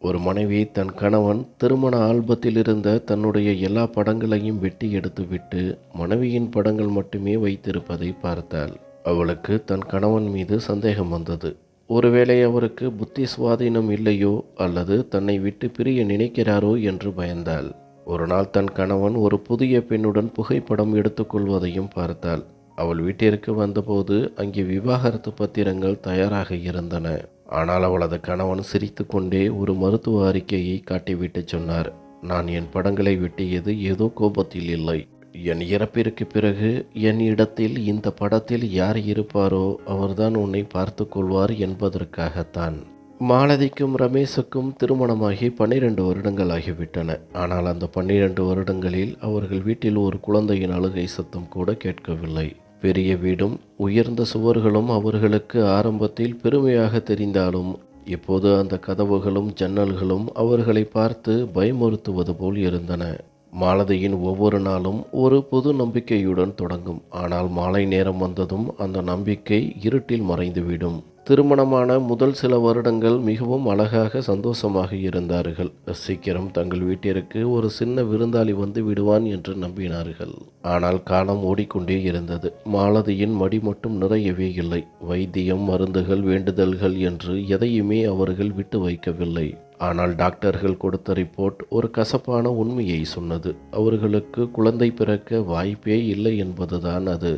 ஒரு மனைவி தன் கணவன் திருமண ஆல்பத்தில் இருந்த தன்னுடைய எல்லா படங்களையும் வெட்டி எடுத்துவிட்டு மனைவியின் படங்கள் மட்டுமே வைத்திருப்பதை பார்த்தாள். அவளுக்கு தன் கணவன் மீது சந்தேகம் வந்தது. ஒருவேளை அவருக்கு புத்தி சுவாதீனம் இல்லையோ அல்லது தன்னை விட்டு பிரிய நினைக்கிறாரோ என்று பயந்தாள். ஒரு நாள் தன் கணவன் ஒரு புதிய பெண்ணுடன் புகைப்படம் எடுத்துக்கொள்வதையும் பார்த்தாள். அவள் வீட்டிற்கு வந்தபோது அங்கே விவாகரத்து பத்திரங்கள் தயாராக இருந்தன. ஆனால் அவளது கணவன் சிரித்து கொண்டே ஒரு மருத்துவ அறிக்கையை காட்டிவிட்டு சொன்னார், நான் என் படங்களை வெட்டியது ஏதோ கோபத்தில் இல்லை. என் இறப்பிற்கு பிறகு என் இடத்தில் இந்த படத்தில் யார் இருப்பாரோ அவர்தான் உன்னை பார்த்து கொள்வார் என்பதற்காகத்தான். மாலதிக்கும் ரமேஷுக்கும் திருமணமாகி 12 வருடங்கள் ஆகிவிட்டன. ஆனால் அந்த 12 வருடங்களில் அவர்கள் வீட்டில் ஒரு குழந்தையின் அழுகை சத்தம் கூட கேட்கவில்லை. பெரிய வீடும் உயர்ந்த சுவர்களும் அவர்களுக்கு ஆரம்பத்தில் பெருமையாக தெரிந்தாலும் இப்போது அந்த கதவுகளும் ஜன்னல்களும் அவர்களை பார்த்து பயமுறுத்துவது போல் இருந்தன. மாலதியின் ஒவ்வொரு நாளும் ஒரு புது நம்பிக்கையுடன் தொடங்கும். ஆனால் மாலை நேரம் வந்ததும் அந்த நம்பிக்கை இருட்டில் மறைந்துவிடும். திருமணமான முதல் சில வருடங்கள் மிகவும் அழகாக சந்தோஷமாக இருந்தார்கள். சீக்கிரம் தங்கள் வீட்டிற்கு ஒரு சின்ன விருந்தாளி வந்து விடுவான் என்று நம்பினார்கள். ஆனால் காலம் ஓடிக்கொண்டே இருந்தது. மாலதியின் மடி மட்டும் நிறையவே இல்லை. வைத்தியம், மருந்துகள், வேண்டுதல்கள் என்று எதையுமே அவர்கள் விட்டு வைக்கவில்லை. ஆனால் டாக்டர்கள் கொடுத்த ரிப்போர்ட் ஒரு கசப்பான உண்மையை சொன்னது. அவர்களுக்கு குழந்தை பிறக்க வாய்ப்பே இல்லை என்பதுதான் அது.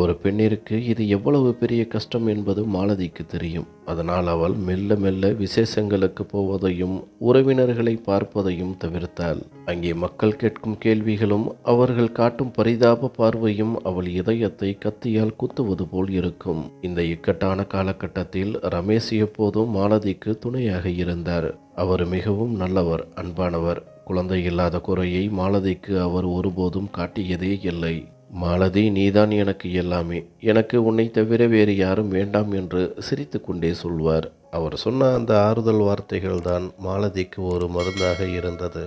ஒரு பெண்ணிற்கு இது எவ்வளவு பெரிய கஷ்டம் என்பது மாலதிக்கு தெரியும். அதனால் அவள் மெல்ல மெல்ல விசேஷங்களுக்கு போவதையும் உறவினர்களை பார்ப்பதையும் தவிர்த்தாள். அங்கே மக்கள் கேட்கும் கேள்விகளும் அவர்கள் காட்டும் பரிதாப பார்வையும் அவள் இதயத்தை கத்தியால் குத்துவது போல் இருக்கும். இந்த இக்கட்டான காலகட்டத்தில் ரமேஷ் எப்போதும் மாலதிக்கு துணையாக இருந்தார். அவர் மிகவும் நல்லவர், அன்பானவர். குழந்தை இல்லாத குறையை மாலதிக்கு அவர் ஒருபோதும் காட்டியதே இல்லை. மாலதி, நீதான் எனக்கு எல்லாமே, எனக்கு உன்னை தவிர வேறு யாரும் வேண்டாம் என்று சிரித்து கொண்டே சொல்வார். அவர் சொன்ன அந்த ஆறுதல் வார்த்தைகள்தான் மாலதிக்கு ஒரு மருந்தாக இருந்தது.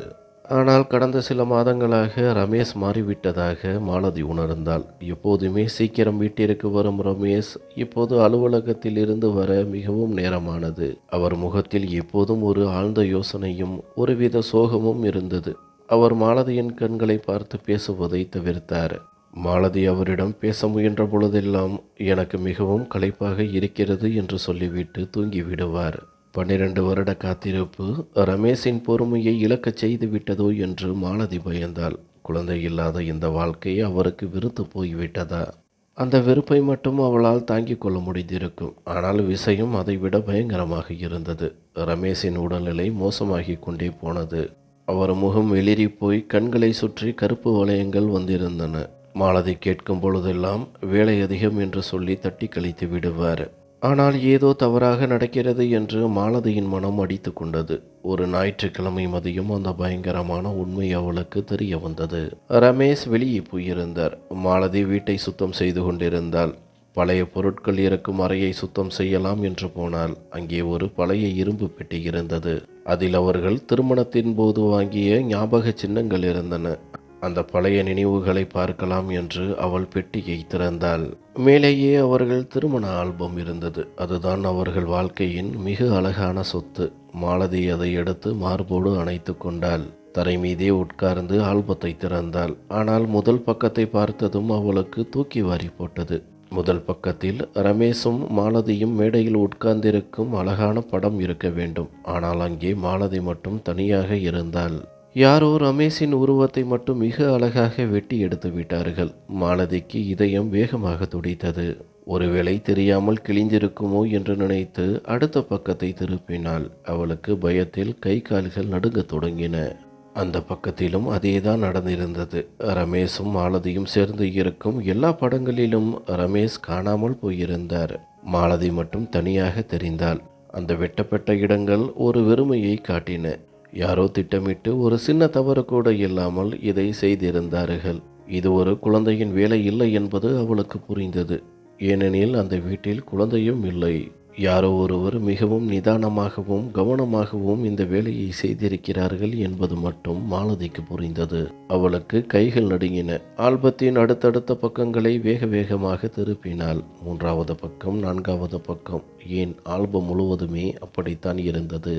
ஆனால் கடந்த சில மாதங்களாக ரமேஷ் மாறிவிட்டதாக மாலதி உணர்ந்தாள். எப்போதுமே சீக்கிரம் வீட்டிற்கு வரும் ரமேஷ் இப்போது அலுவலகத்தில் இருந்து வர மிகவும் நேரமானது. அவர் முகத்தில் எப்போதும் ஒரு ஆழ்ந்த யோசனையும் ஒருவித சோகமும் இருந்தது. அவர் மாலதியின் கண்களை பார்த்து பேசுவதை தவிர்த்தார். மாலதி அவரிடம் பேச முயன்ற பொழுதெல்லாம் எனக்கு மிகவும் களைப்பாக இருக்கிறது என்று சொல்லிவிட்டு தூங்கிவிடுவார். 12 வருட காத்திருப்பு ரமேஷின் பொறுமையை இழக்கச் செய்து விட்டதோ என்று மாலதி பயந்தாள். குழந்தை இல்லாத இந்த வாழ்க்கை அவருக்கு வெறுத்து போய்விட்டதா? அந்த வெறுப்பை மட்டும் அவளால் தாங்கிக் கொள்ள முடிந்திருக்கும். ஆனால் விஷயம் அதைவிட பயங்கரமாக இருந்தது. ரமேஷின் உடல்நிலை மோசமாகி கொண்டே போனது. அவர் முகம் வெளிரி போய் கண்களை சுற்றி கருப்பு வளையங்கள் வந்திருந்தன. மாலதி கேட்கும் பொழுதெல்லாம் வேலை அதிகம் என்று சொல்லி தட்டி கழித்து விடுவார். ஆனால் ஏதோ தவறாக நடக்கிறது என்று மாலதியின் மனம் அடித்து கொண்டது. ஒரு ஞாயிற்றுக்கிழமை மதியம் அந்த பயங்கரமான உண்மை அவளுக்கு தெரிய வந்தது. ரமேஷ் வெளியே போயிருந்தார். மாலதி வீட்டை சுத்தம் செய்து கொண்டிருந்தாள். பழைய பொருட்கள் இருக்கும் அறையை சுத்தம் செய்யலாம் என்று போனால் அங்கே ஒரு பழைய இரும்பு பெட்டி இருந்தது. அதில் அவர்கள் திருமணத்தின் போது வாங்கிய ஞாபக சின்னங்கள் இருந்தன. அந்த பழைய நினைவுகளை பார்க்கலாம் என்று அவள் பெட்டியை திறந்தாள். மேலேயே அவர்கள் திருமண ஆல்பம் இருந்தது. அதுதான் அவர்கள் வாழ்க்கையின் மிக அழகான சொத்து. மாலதி அதை எடுத்து மார்போடு அணைத்து கொண்டாள். தரை மீதே உட்கார்ந்து ஆல்பத்தை திறந்தாள். ஆனால் முதல் பக்கத்தை பார்த்ததும் அவளுக்கு தூக்கி வாரி போட்டது. முதல் பக்கத்தில் ரமேஷும் மாலதியும் மேடையில் உட்கார்ந்திருக்கும் அழகான படம் இருக்க வேண்டும். ஆனால் அங்கே மாலதி மட்டும் தனியாக இருந்தாள். யாரோ ரமேஷின் உருவத்தை மட்டும் மிக அழகாக வெட்டி எடுத்து விட்டார்கள். மாலதிக்கு இதயம் வேகமாக துடித்தது. ஒருவேளை தெரியாமல் கிழிந்திருக்குமோ என்று நினைத்து அடுத்த பக்கத்தை திருப்பினாள். அவளுக்கு பயத்தில் கை கால்கள் நடுங்க தொடங்கின. அந்த பக்கத்திலும் அதேதான் நடந்திருந்தது. ரமேஷும் மாலதியும் சேர்ந்து இருக்கும் எல்லா படங்களிலும் ரமேஷ் காணாமல் போயிருந்தார். மாலதி மட்டும் தனியாக தெரிந்தாள். அந்த வெட்டப்பட்ட இடங்கள் ஒரு வெறுமையை காட்டின. யாரோ திட்டமிட்டு ஒரு சின்ன தவறு கூட இல்லாமல் இதை செய்திருந்தார்கள். இது ஒரு குழந்தையின் வேலை இல்லை என்பது அவளுக்கு புரிந்தது. ஏனெனில் அந்த வீட்டில் குழந்தையும் இல்லை. யாரோ ஒருவர் மிகவும் நிதானமாகவும் கவனமாகவும் இந்த வேலையை செய்திருக்கிறார்கள் என்பது மட்டும் மாலதிக்கு புரிந்தது. அவளுக்கு கைகள் நடுங்கின. ஆல்பத்தின் அடுத்தடுத்த பக்கங்களை வேக வேகமாக திருப்பினாள். 3வது பக்கம், 4வது பக்கம், ஏன் ஆல்பம் முழுவதுமே அப்படித்தான் இருந்தது.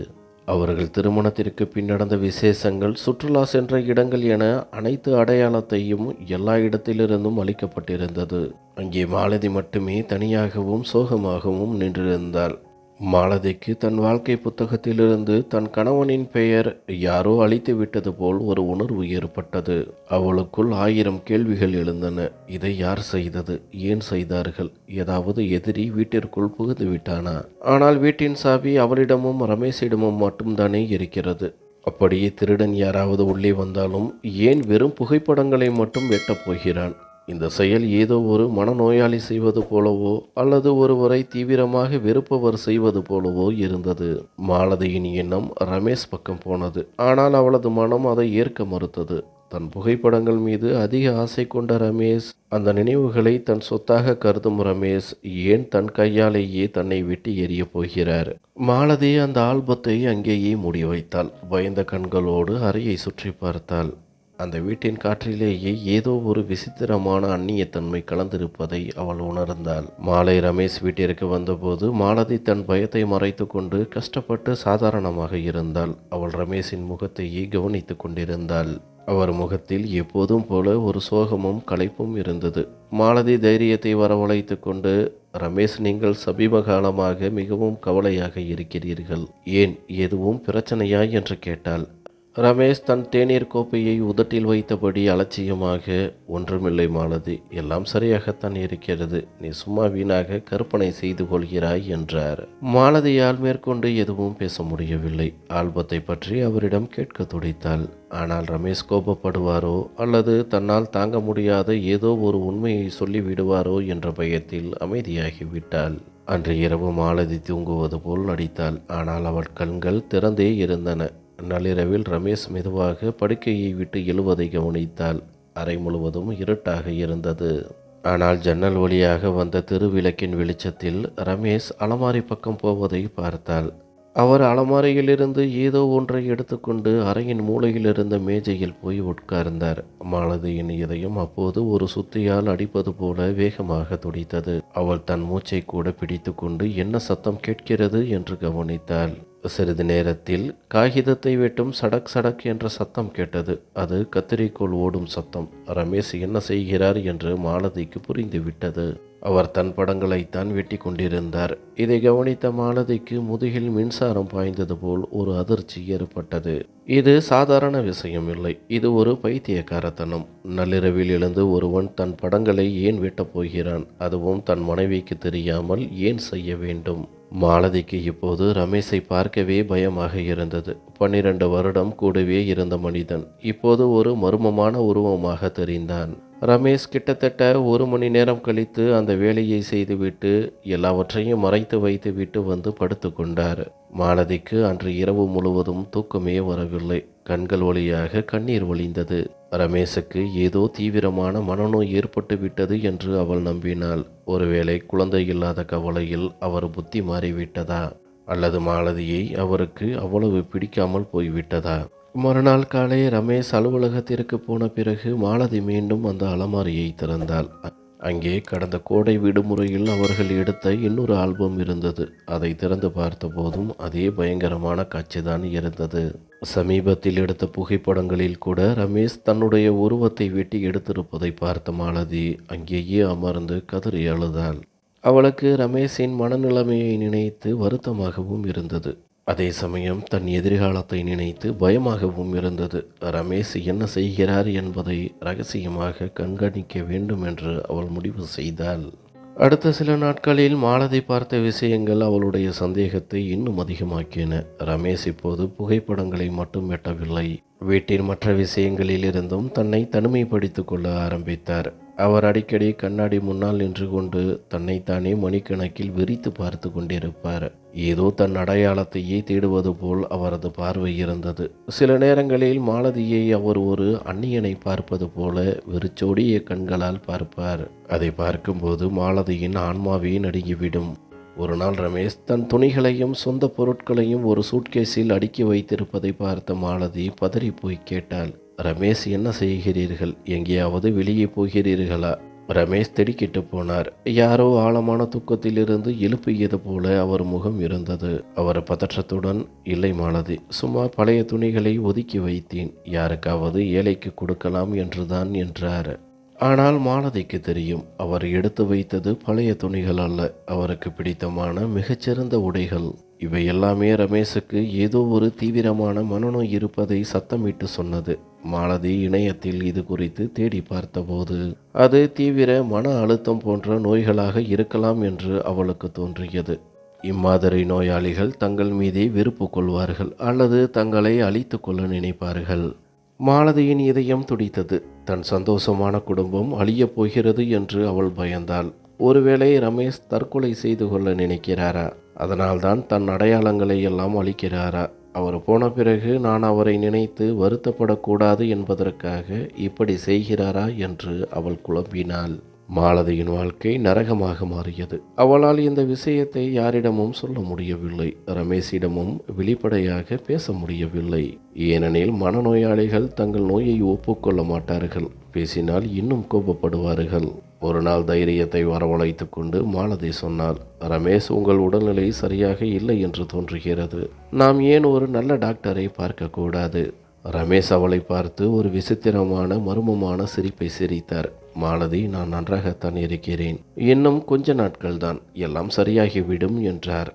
அவர்கள் திருமணத்திற்கு பின் நடந்த விசேஷங்கள், சுற்றுலா சென்ற இடங்கள் என அனைத்து அடையாளத்தையும் எல்லா இடத்திலிருந்தும் அளிக்கப்பட்டிருந்தது. அங்கே மாலதி மட்டுமே தனியாகவும் சோகமாகவும் நின்றிருந்தாள். மாலதிக்கு தன் வாழ்க்கை புத்தகத்திலிருந்து தன் கணவனின் பெயர் யாரோ அழித்து விட்டது போல் ஒரு உணர்வு ஏற்பட்டது. அவளுக்குள் 1000 கேள்விகள் எழுந்தன. இதை யார் செய்தது? ஏன் செய்தார்கள்? ஏதாவது எதிரி வீட்டிற்குள் புகுந்து விட்டானா? ஆனால் வீட்டின் சாவி அவளிடமும் ரமேஷிடமும் மட்டும்தானே இருக்கிறது. அப்படியே திருடன் யாராவது உள்ளே வந்தாலும் ஏன் வெறும் புகைப்படங்களை மட்டும் வெட்டப் போகிறான்? இந்த செயல் ஏதோ ஒரு மனநோயாளி செய்வது போலவோ அல்லது ஒருவரை தீவிரமாக வெறுப்பவர் செய்வது போலவோ இருந்தது. மாலதியின் எண்ணம் ரமேஷ் பக்கம் போனது. ஆனால் அவளது மனம் அதை ஏற்க மறுத்தது. தன் புகைப்படங்கள் மீது அதிக ஆசை கொண்ட ரமேஷ், அந்த நினைவுகளை தன் சொத்தாக கருதும் ரமேஷ் ஏன் தன் கையாலேயே தன்னை வெட்டி எறிய போகிறார்? மாலதி அந்த ஆல்பத்தை அங்கேயே மூடி வைத்தாள். பயந்த கண்களோடு அறையை சுற்றி பார்த்தாள். அந்த வீட்டின் காற்றிலேயே ஏதோ ஒரு விசித்திரமான அந்நியத்தன்மை கலந்திருப்பதை அவள் உணர்ந்தாள். மாலை ரமேஷ் வீட்டிற்கு வந்தபோது மாலதி தன் பயத்தை மறைத்து கொண்டு கஷ்டப்பட்டு சாதாரணமாக இருந்தாள். அவள் ரமேஷின் முகத்தையே கவனித்து கொண்டிருந்தாள். அவர் முகத்தில் எப்போதும் போல ஒரு சோகமும் களைப்பும் இருந்தது. மாலதி தைரியத்தை வரவழைத்து கொண்டு, ரமேஷ், நீங்கள் சமீப காலமாக மிகவும் கவலையாக இருக்கிறீர்கள். ஏன், எதுவும் பிரச்சனையா என்று கேட்டாள். ரமேஷ் தன் தேநீர் கோப்பையை உதட்டில் வைத்தபடி அலட்சியமாக, ஒன்றுமில்லை மாலதி, எல்லாம் சரியாகத்தான் இருக்கிறது. நீ சும்மா வீணாக கற்பனை செய்து கொள்கிறாய் என்றார். மாலதியால் மேற்கொண்டு எதுவும் பேச முடியவில்லை. ஆல்பத்தை பற்றி அவரிடம் கேட்க துடித்தாள். ஆனால் ரமேஷ் கோபப்படுவாரோ அல்லது தன்னால் தாங்க முடியாத ஏதோ ஒரு உண்மையை சொல்லிவிடுவாரோ என்ற பயத்தில் அமைதியாகிவிட்டாள். அன்று இரவு மாலதி தூங்குவது போல் நடித்தாள். ஆனால் அவள் கண்கள் திறந்தே இருந்தன. நள்ளிரவில் ரமேஷ் மெதுவாக படுக்கையை விட்டு எழுவதை கவனித்தாள். அறை முழுவதும் இருட்டாக இருந்தது. ஆனால் ஜன்னல் வழியாக வந்த திருவிளக்கின் வெளிச்சத்தில் ரமேஷ் அலமாரி பக்கம் போவதை பார்த்தாள். அவர் அலமாரியிலிருந்து ஏதோ ஒன்றை எடுத்துக்கொண்டு அறையின் மூலையில் இருந்த மேஜையில் போய் உட்கார்ந்தார். மாலதியின் இதயம் அப்போது ஒரு சுத்தியால் அடிப்பது போல வேகமாக துடித்தது. அவள் தன் மூச்சை கூட பிடித்து கொண்டு என்ன சத்தம் கேட்கிறது என்று கவனித்தாள். சிறிது நேரத்தில் காகிதத்தை வெட்டும் சடக் சடக் என்ற சத்தம் கேட்டது. அது கத்திரிக்கோள் ஓடும் சத்தம். ரமேஷ் என்ன செய்கிறார் என்று மாலதிக்கு புரிந்துவிட்டது. அவர் தன் படங்களைத்தான் வெட்டி கொண்டிருந்தார். இதை கவனித்த மாலதிக்கு முதுகில் மின்சாரம் பாய்ந்தது போல் ஒரு அதிர்ச்சி ஏற்பட்டது. இது சாதாரண விஷயம் இல்லை. இது ஒரு பைத்தியக்காரத்தனம். நள்ளிரவில் எழுந்து ஒருவன் தன் படங்களை ஏன் வெட்டப் போகிறான்? அதுவும் தன் மனைவிக்கு தெரியாமல் ஏன் செய்ய வேண்டும்? மாலதிக்கு இப்போது ரமேஷை பார்க்கவே பயமாக இருந்தது. 12 வருடம் கூடவே இருந்த மனிதன் இப்போது ஒரு மர்மமான உருவமாக தெரிந்தான். ரமேஷ் கிட்டத்தட்ட 1 மணி நேரம் கழித்து அந்த வேலையை செய்துவிட்டு எல்லாவற்றையும் மறைத்து வைத்துவிட்டு வந்து படுத்து கொண்டார். மாலதிக்கு அன்று இரவு முழுவதும் தூக்கமே வரவில்லை. கண்கள் வழியாக கண்ணீர் வழிந்தது. ரமேஷுக்கு ஏதோ தீவிரமான மனநோய் ஏற்பட்டு விட்டது என்று அவள் நம்பினாள். ஒருவேளை குழந்தை இல்லாத கவலையில் அவர் புத்தி மாறிவிட்டதா? அல்லது மாலதியை அவருக்கு அவ்வளவு பிடிக்காமல் போய்விட்டதா? மறுநாள் காலை ரமேஷ் அலுவலகத்திற்கு போன பிறகு மாலதி மீண்டும் அந்த அலமாரியை திறந்தாள். அங்கே கடந்த கோடை விடுமுறையில் அவர்கள் எடுத்த இன்னொரு ஆல்பம் இருந்தது. அதை திறந்து பார்த்த போதும் அதே பயங்கரமான காட்சிதான் இருந்தது. சமீபத்தில் எடுத்த புகைப்படங்களில் கூட ரமேஷ் தன்னுடைய உருவத்தை வெட்டி எடுத்திருப்பதை பார்த்த மாலதி அங்கேயே அமர்ந்து கதறி அழுதாள். அவளுக்கு ரமேஷின் மனநிலைமையை நினைத்து வருத்தமாகவும் இருந்தது. அதே சமயம் தன் எதிர்காலத்தை நினைத்து பயமாகவும் இருந்தது. ரமேஷ் என்ன செய்கிறார் என்பதை ரகசியமாக கண்காணிக்க வேண்டும் என்று அவள் முடிவு செய்தாள். அடுத்த சில நாட்களில் மாலதி பார்த்த விஷயங்கள் அவளுடைய சந்தேகத்தை இன்னும் அதிகமாக்கின. ரமேஷ் இப்போது புகைப்படங்களை மட்டும் வெட்டவில்லை, வீட்டின் மற்ற விஷயங்களில் இருந்தும் தன்னை தனிமைப்படுத்திக் கொள்ள ஆரம்பித்தார். அவர் அடிக்கடி கண்ணாடி முன்னால் நின்று கொண்டு தன்னைத்தானே மணிக்கணக்கில் விரித்து பார்த்து கொண்டிருப்பார். ஏதோ தன் அடையாளத்தையே தேடுவது போல் அவரது பார்வை இருந்தது. சில நேரங்களில் மாலதியை அவர் ஒரு அந்நியனை பார்ப்பது போல வெறிச்சோடிய கண்களால் பார்ப்பார். அதை பார்க்கும்போது மாலதியின் ஆன்மாவே நடுங்கிவிடும். ஒரு நாள் ரமேஷ் தன் துணிகளையும் சொந்த பொருட்களையும் ஒரு சூட்கேஸில் அடுக்கி வைத்திருப்பதை பார்த்த மாலதி பதறி போய் கேட்டாள், ரமேஷ், என்ன செய்கிறீர்கள்? எங்கேயாவது வெளியே போகிறீர்களா? ரமேஷ் திடுக்கிட்டு போனார். யாரோ ஆழமான தூக்கத்திலிருந்து எழுப்பியது போல அவர் முகம் இருந்தது. அவர் பதற்றத்துடன், இல்லை மாலதி, சும்மா பழைய துணிகளை ஒதுக்கி வைத்தேன், யாருக்காவது ஏழைக்கு கொடுக்கலாம் என்றுதான் என்றார். ஆனால் மாலதிக்கு தெரியும், அவர் எடுத்து வைத்தது பழைய துணிகள் அல்ல, அவருக்கு பிடித்தமான மிகச்சிறந்த உடைகள். இவை எல்லாமே ரமேஷுக்கு ஏதோ ஒரு தீவிரமான மனநோய் இருப்பதை சத்தமிட்டு சொன்னது. மாலதி இணையத்தில் இது குறித்து தேடி பார்த்தபோது அது தீவிர மன அழுத்தம் போன்ற நோய்களாக இருக்கலாம் என்று அவளுக்கு தோன்றியது. இம்மாதிரி நோயாளிகள் தங்கள் மீதே வெறுப்பு கொள்வார்கள் அல்லது தங்களை அழித்து கொள்ள நினைப்பார்கள். மாலதியின் இதயம் துடித்தது. தன் சந்தோஷமான குடும்பம் அழியப் போகிறது என்று அவள் பயந்தாள். ஒருவேளை ரமேஷ் தற்கொலை செய்து கொள்ள நினைக்கிறாரா? அதனால்தான் தன் அடையாளங்களை எல்லாம் அழிக்கிறாரா? அவர் போன பிறகு நான் அவரை நினைத்து வருத்தப்படக்கூடாது என்பதற்காக இப்படி செய்கிறாரா என்று அவள் குழம்பினாள். மாலதியின் வாழ்க்கை நரகமாக மாறியது. அவளால் இந்த விஷயத்தை யாரிடமும் சொல்ல முடியவில்லை. ரமேஷிடமும் வெளிப்படையாக பேச முடியவில்லை. ஏனெனில் மனநோயாளிகள் தங்கள் நோயை ஒப்புக்கொள்ள மாட்டார்கள். பேசினால் இன்னும் கோபப்படுவார்கள். ஒரு நாள் தைரியத்தை வரவழைத்து கொண்டு மாலதி சொன்னாள், ரமேஷ், உங்கள் உடல்நிலை சரியாக இல்லை என்று தோன்றுகிறது. நாம் ஏன் ஒரு நல்ல டாக்டரை பார்க்கக்கூடாது? ரமேஷ் அவளை பார்த்து ஒரு விசித்திரமான மர்மமான சிரிப்பை சிரித்தார். மாலதி, நான் நன்றாகத்தான் இருக்கிறேன். இன்னும் கொஞ்ச நாட்கள்தான், எல்லாம் சரியாகிவிடும் என்றார்.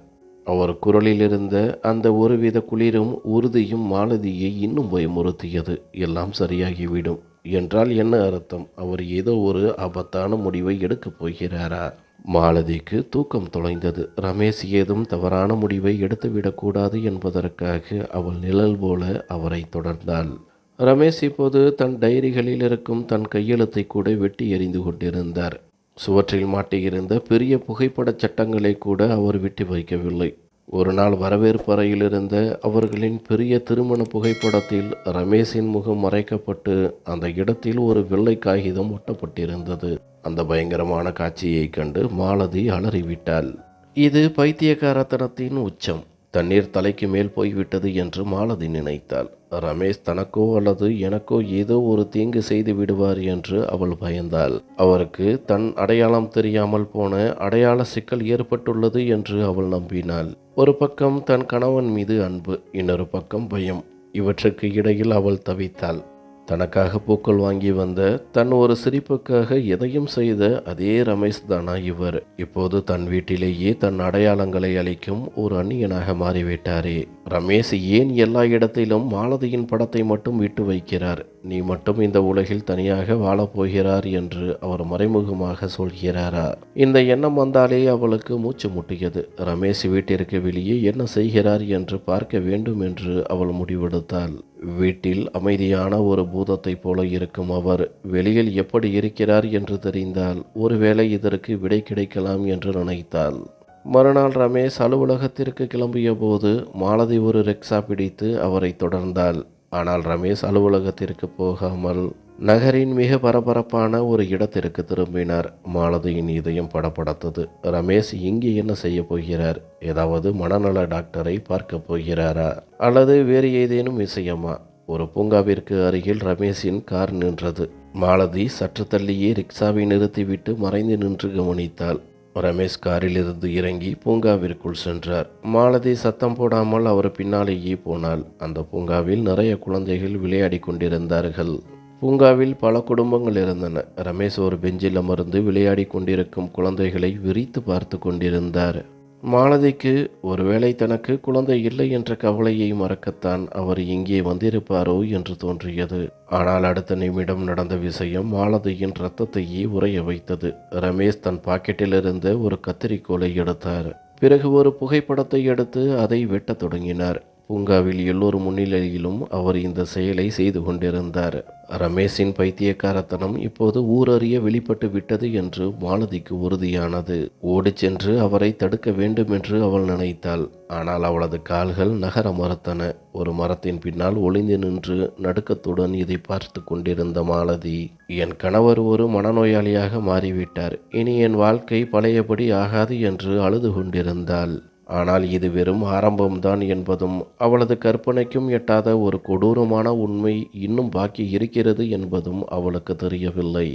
அவர் குரலில் இருந்த அந்த ஒருவித குளிரும் உறுதியும் மாலதியை இன்னும் பயமுறுத்தியது. எல்லாம் சரியாகிவிடும் என்றால் என்ன அர்த்தம்? அவர் ஏதோ ஒரு ஆபத்தான முடிவை எடுக்கப் போகிறாரா? மாலதிக்கு தூக்கம் தொலைந்தது. ரமேஷ் ஏதும் தவறான முடிவை எடுத்துவிடக்கூடாது என்பதற்காக அவள் நிழல் போல அவரை தொடர்ந்தாள். ரமேஷ் இப்போது தன் டைரிகளில் இருக்கும் தன் கையெழுத்தை கூட வெட்டி எறிந்து கொண்டிருந்தார். சுவற்றில் மாட்டியிருந்த பெரிய புகைப்படச் சட்டங்களை கூட அவர் விட்டு வைக்கவில்லை. ஒரு நாள் வரவேற்பறையில் இருந்த அவர்களின் பெரிய திருமண புகைப்படத்தில் ரமேஷின் முகம் மறைக்கப்பட்டு அந்த இடத்தில் ஒரு வெள்ளை காகிதம் ஒட்டப்பட்டிருந்தது. அந்த பயங்கரமான காட்சியை கண்டு மாலதி அலறிவிட்டாள். இது பைத்தியக்காரத்தனத்தின் உச்சம். தண்ணீர் தலைக்கு மேல் போய்விட்டது என்று மாலதி நினைத்தாள். ரமேஷ் தனக்கோ அல்லது எனக்கோ ஏதோ ஒரு தீங்கு செய்து விடுவார் என்று அவள் பயந்தாள். அவருக்கு தன் அடையாளம் தெரியாமல் போன அடையாள சிக்கல் ஏற்பட்டுள்ளது என்று அவள் நம்பினாள். ஒரு பக்கம் தன் கணவன் மீது அன்பு, இன்னொரு பக்கம் பயம். இவற்றுக்கு இடையில் அவள் தவித்தாள். தனக்காக பூக்கள் வாங்கி வந்த, தன் ஒரு சிரிப்புக்காக எதையும் செய்த அதே ரமேஷ் தானா இவர்? இப்போது தன் வீட்டிலேயே தன் அடையாளங்களை அளிக்கும் ஒரு அந்நியனாக மாறிவிட்டாரே. ரமேஷ் ஏன் எல்லா இடத்திலும் மாலதியின் படத்தை மட்டும் விட்டு வைக்கிறார்? நீ மட்டும் இந்த உலகில் தனியாக வாழப்போகிறார் என்று அவர் மறைமுகமாக சொல்கிறாரா? இந்த எண்ணம் வந்தாலே அவளுக்கு மூச்சு முட்டியது. ரமேஷ் வீட்டிற்கு வெளியே என்ன செய்கிறார் என்று பார்க்க வேண்டும் என்று அவள் முடிவெடுத்தாள். வீட்டில் அமைதியான ஒரு பூதத்தை போல இருக்கும் அவர் வெளியில் எப்படி இருக்கிறார் என்று தெரிந்தால் ஒருவேளை இதற்கு விடை கிடைக்கலாம் என்று நினைத்தாள். மறுநாள் ரமேஷ் அலுவலகத்திற்கு கிளம்பிய போது மாலதி ஒரு ரிக்ஷா பிடித்து அவரை தொடர்ந்தாள். ஆனால் ரமேஷ் அலுவலகத்திற்கு போகாமல் நகரின் மிக பரபரப்பான ஒரு இடத்திற்கு திரும்பினார். மாலதியின் இதயம் படபடத்தது. ரமேஷ் இங்கே என்ன செய்ய போகிறார்? ஏதாவது மனநல டாக்டரை பார்க்க போகிறாரா? அல்லது வேறு ஏதேனும் விஷயமா? ஒரு பூங்காவிற்கு அருகில் ரமேஷின் கார் நின்றது. மாலதி சற்று தள்ளியே ரிக்ஷாவை நிறுத்திவிட்டு மறைந்து நின்று கவனித்தாள். ரமேஷ் காரிலிருந்து இறங்கி பூங்காவிற்குள் சென்றார். மாலதி சத்தம் போடாமல் அவர் பின்னாலேயே போனாள். அந்த பூங்காவில் நிறைய குழந்தைகள் விளையாடி கொண்டிருந்தார்கள். பூங்காவில் பல குடும்பங்கள் இருந்தன. ரமேஷ் ஒரு பெஞ்சில் அமர்ந்து விளையாடி கொண்டிருக்கும் குழந்தைகளை விரித்து பார்த்து கொண்டிருந்தார். மாலதிக்கு ஒருவேளை தனக்கு குழந்தை இல்லை என்ற கவலையை மறக்கத்தான் அவர் இங்கே வந்திருப்பாரோ என்று தோன்றியது. ஆனால் அடுத்த நிமிடம் நடந்த விஷயம் மாலதியின் இரத்தத்தையே உறைய வைத்தது. ரமேஷ் தன் பாக்கெட்டில் இருந்த ஒரு கத்தரிக்கோலை எடுத்தார். பிறகு ஒரு புகைப்படத்தை எடுத்து அதை வெட்டத் தொடங்கினார். பூங்காவில் எல்லோர் முன்னிலையிலும் அவர் இந்த செயலை செய்து கொண்டிருந்தார். ரமேஷின் பைத்தியக்காரத்தனம் இப்போது ஊரறிய வெளிப்பட்டு விட்டது என்று மாலதிக்கு உறுதியானது. ஓடிச் சென்று அவரை தடுக்க வேண்டும் என்று அவள் நினைத்தாள். ஆனால் அவளது கால்கள் நகர மறுத்தன. ஒரு மரத்தின் பின்னால் ஒளிந்து நின்று நடுக்கத்துடன் இதை பார்த்து கொண்டிருந்த மாலதி, என் கணவர் ஒரு மனநோயாளியாக மாறிவிட்டார், இனி என் வாழ்க்கை பழையபடி ஆகாது என்று அழுது கொண்டிருந்தாள். ஆனால் இது வெறும் ஆரம்பம்தான் என்பதும் அவளது கற்பனைக்கும் எட்டாத ஒரு கொடூரமான உண்மை இன்னும் பாக்கி இருக்கிறது என்பதும் அவளுக்கு தெரியவில்லை.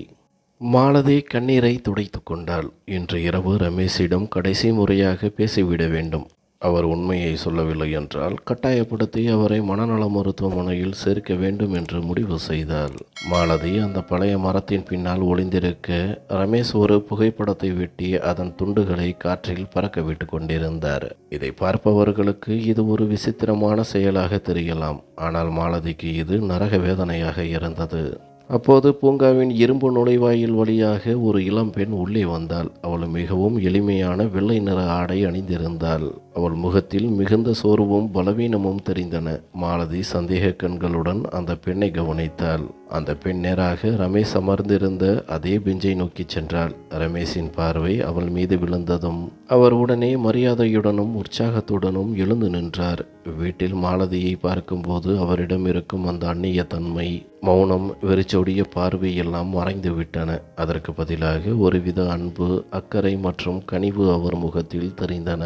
மாலதி கண்ணீரை துடைத்து கொண்டாள். இன்று இரவு ரமேஷிடம் கடைசி முறையாக பேசிவிட வேண்டும். அவர் உண்மையை சொல்லவில்லை என்றால் கட்டாயப்படுத்தி அவரை மனநல மருத்துவமனையில் சேர்க்க வேண்டும் என்று முடிவு செய்தாள். மாலதி அந்த பழைய மரத்தின் பின்னால் ஒளிந்திருக்க ரமேஷ் ஒரு புகைப்படத்தை வெட்டி அதன் துண்டுகளை காற்றில் பறக்க விட்டு கொண்டிருந்தார். இதை பார்ப்பவர்களுக்கு இது ஒரு விசித்திரமான செயலாக தெரியலாம். ஆனால் மாலதிக்கு இது நரக வேதனையாக இருந்தது. அப்போது பூங்காவின் இரும்பு நுழைவாயில் வழியாக ஒரு இளம்பெண் உள்ளே வந்தாள். அவள் மிகவும் எளிமையான வெள்ளை நிற ஆடை அணிந்திருந்தாள். அவள் முகத்தில் மிகுந்த சோர்வும் பலவீனமும் தெரிந்தன. மாலதி சந்தேக கண்களுடன் அந்த பெண்ணை கவனித்தாள். அந்த பெண் நேராக ரமேஷ் அமர்ந்திருந்த அதே பெஞ்சை நோக்கி சென்றாள். ரமேஷின் பார்வை அவள் மீது விழுந்ததும் அவர் உடனே மரியாதையுடனும் உற்சாகத்துடனும் எழுந்து நின்றார். வீட்டில் மாலதியை பார்க்கும்போது அவரிடம் இருக்கும் அந்த அந்நிய தன்மை, மௌனம், வெறிச்சோடிய பார்வை எல்லாம் மறைந்து விட்டன. அதற்கு பதிலாக ஒருவித அன்பு, அக்கறை மற்றும் கனிவு அவர் முகத்தில் தெரிந்தன.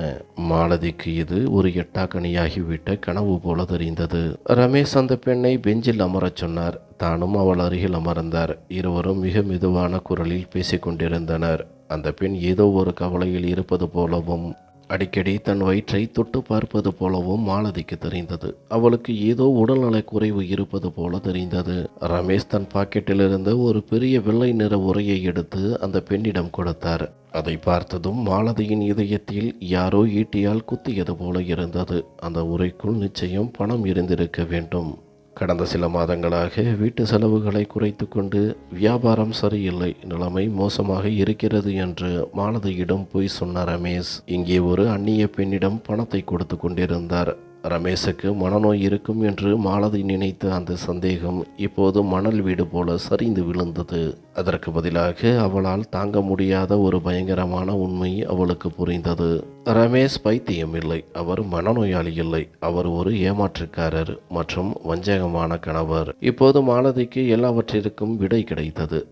மாலதிக்கு இது ஒரு எட்டாக்கனியாகிவிட்ட கனவு போல தெரிந்தது. ரமேஷ் அந்த பெண்ணை பெஞ்சில் அமரச் சொன்னார். தானும் அவள் அருகில் அமர்ந்தார். இருவரும் மிக மெதுவான குரலில் பேசிக்கொண்டிருந்தனர். அந்த பெண் ஏதோ ஒரு கவலையில் இருப்பது போலவும் அடிக்கடி தன் வயிற்றை தொட்டு பார்ப்பது போலவும் மாலதிக்கு தெரிந்தது. அவளுக்கு ஏதோ உடல்நலக் குறைவு இருப்பது போல தெரிந்தது. ரமேஷ் தன் பாக்கெட்டில் இருந்த ஒரு பெரிய வெள்ளை நிற உரையை எடுத்து அந்த பெண்ணிடம் கொடுத்தார். அதை பார்த்ததும் மாலதியின் இதயத்தில் யாரோ ஈட்டியால் குத்தியது போல இருந்தது. அந்த உரைக்குள் நிச்சயம் பணம் இருந்திருக்க வேண்டும். கடந்த சில மாதங்களாக வீட்டு செலவுகளை குறைத்து கொண்டு வியாபாரம் சரியில்லை, நிலைமை மோசமாக இருக்கிறது என்று மாலதியிடம் போய் சொன்ன ரமேஷ் இங்கே ஒரு அந்நிய பெண்ணிடம் பணத்தை கொடுத்து கொண்டிருந்தார். ரமேஷுக்கு மனநோய் இருக்கும் என்று மாலதி நினைத்த அந்த சந்தேகம் இப்போது மணல் வீடு போல சரிந்து விழுந்தது. அதற்கு பதிலாக அவளால் தாங்க முடியாத ஒரு பயங்கரமான உண்மை அவளுக்கு புரிந்தது. ரமேஷ் பைத்தியம் இல்லை, அவர் மனநோயாளி இல்லை, அவர் ஒரு ஏமாற்றுக்காரர் மற்றும் வஞ்சகமான கணவர். இப்போது மாலதிக்கு எல்லாவற்றிற்கும் விடை கிடைத்தது.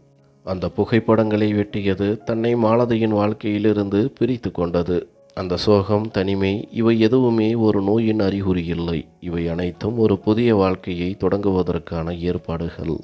அந்த புகைப்படங்களை வெட்டியது தன்னை மாலதியின் வாழ்க்கையிலிருந்து பிரித்து கொண்டது. அந்த சோகம், தனிமை, இவை எதுவுமே ஒரு நோயின் அறிகுறி இல்லை. இவை அனைத்தும் ஒரு புதிய வாழ்க்கையை தொடங்குவதற்கான ஏற்பாடுகள்.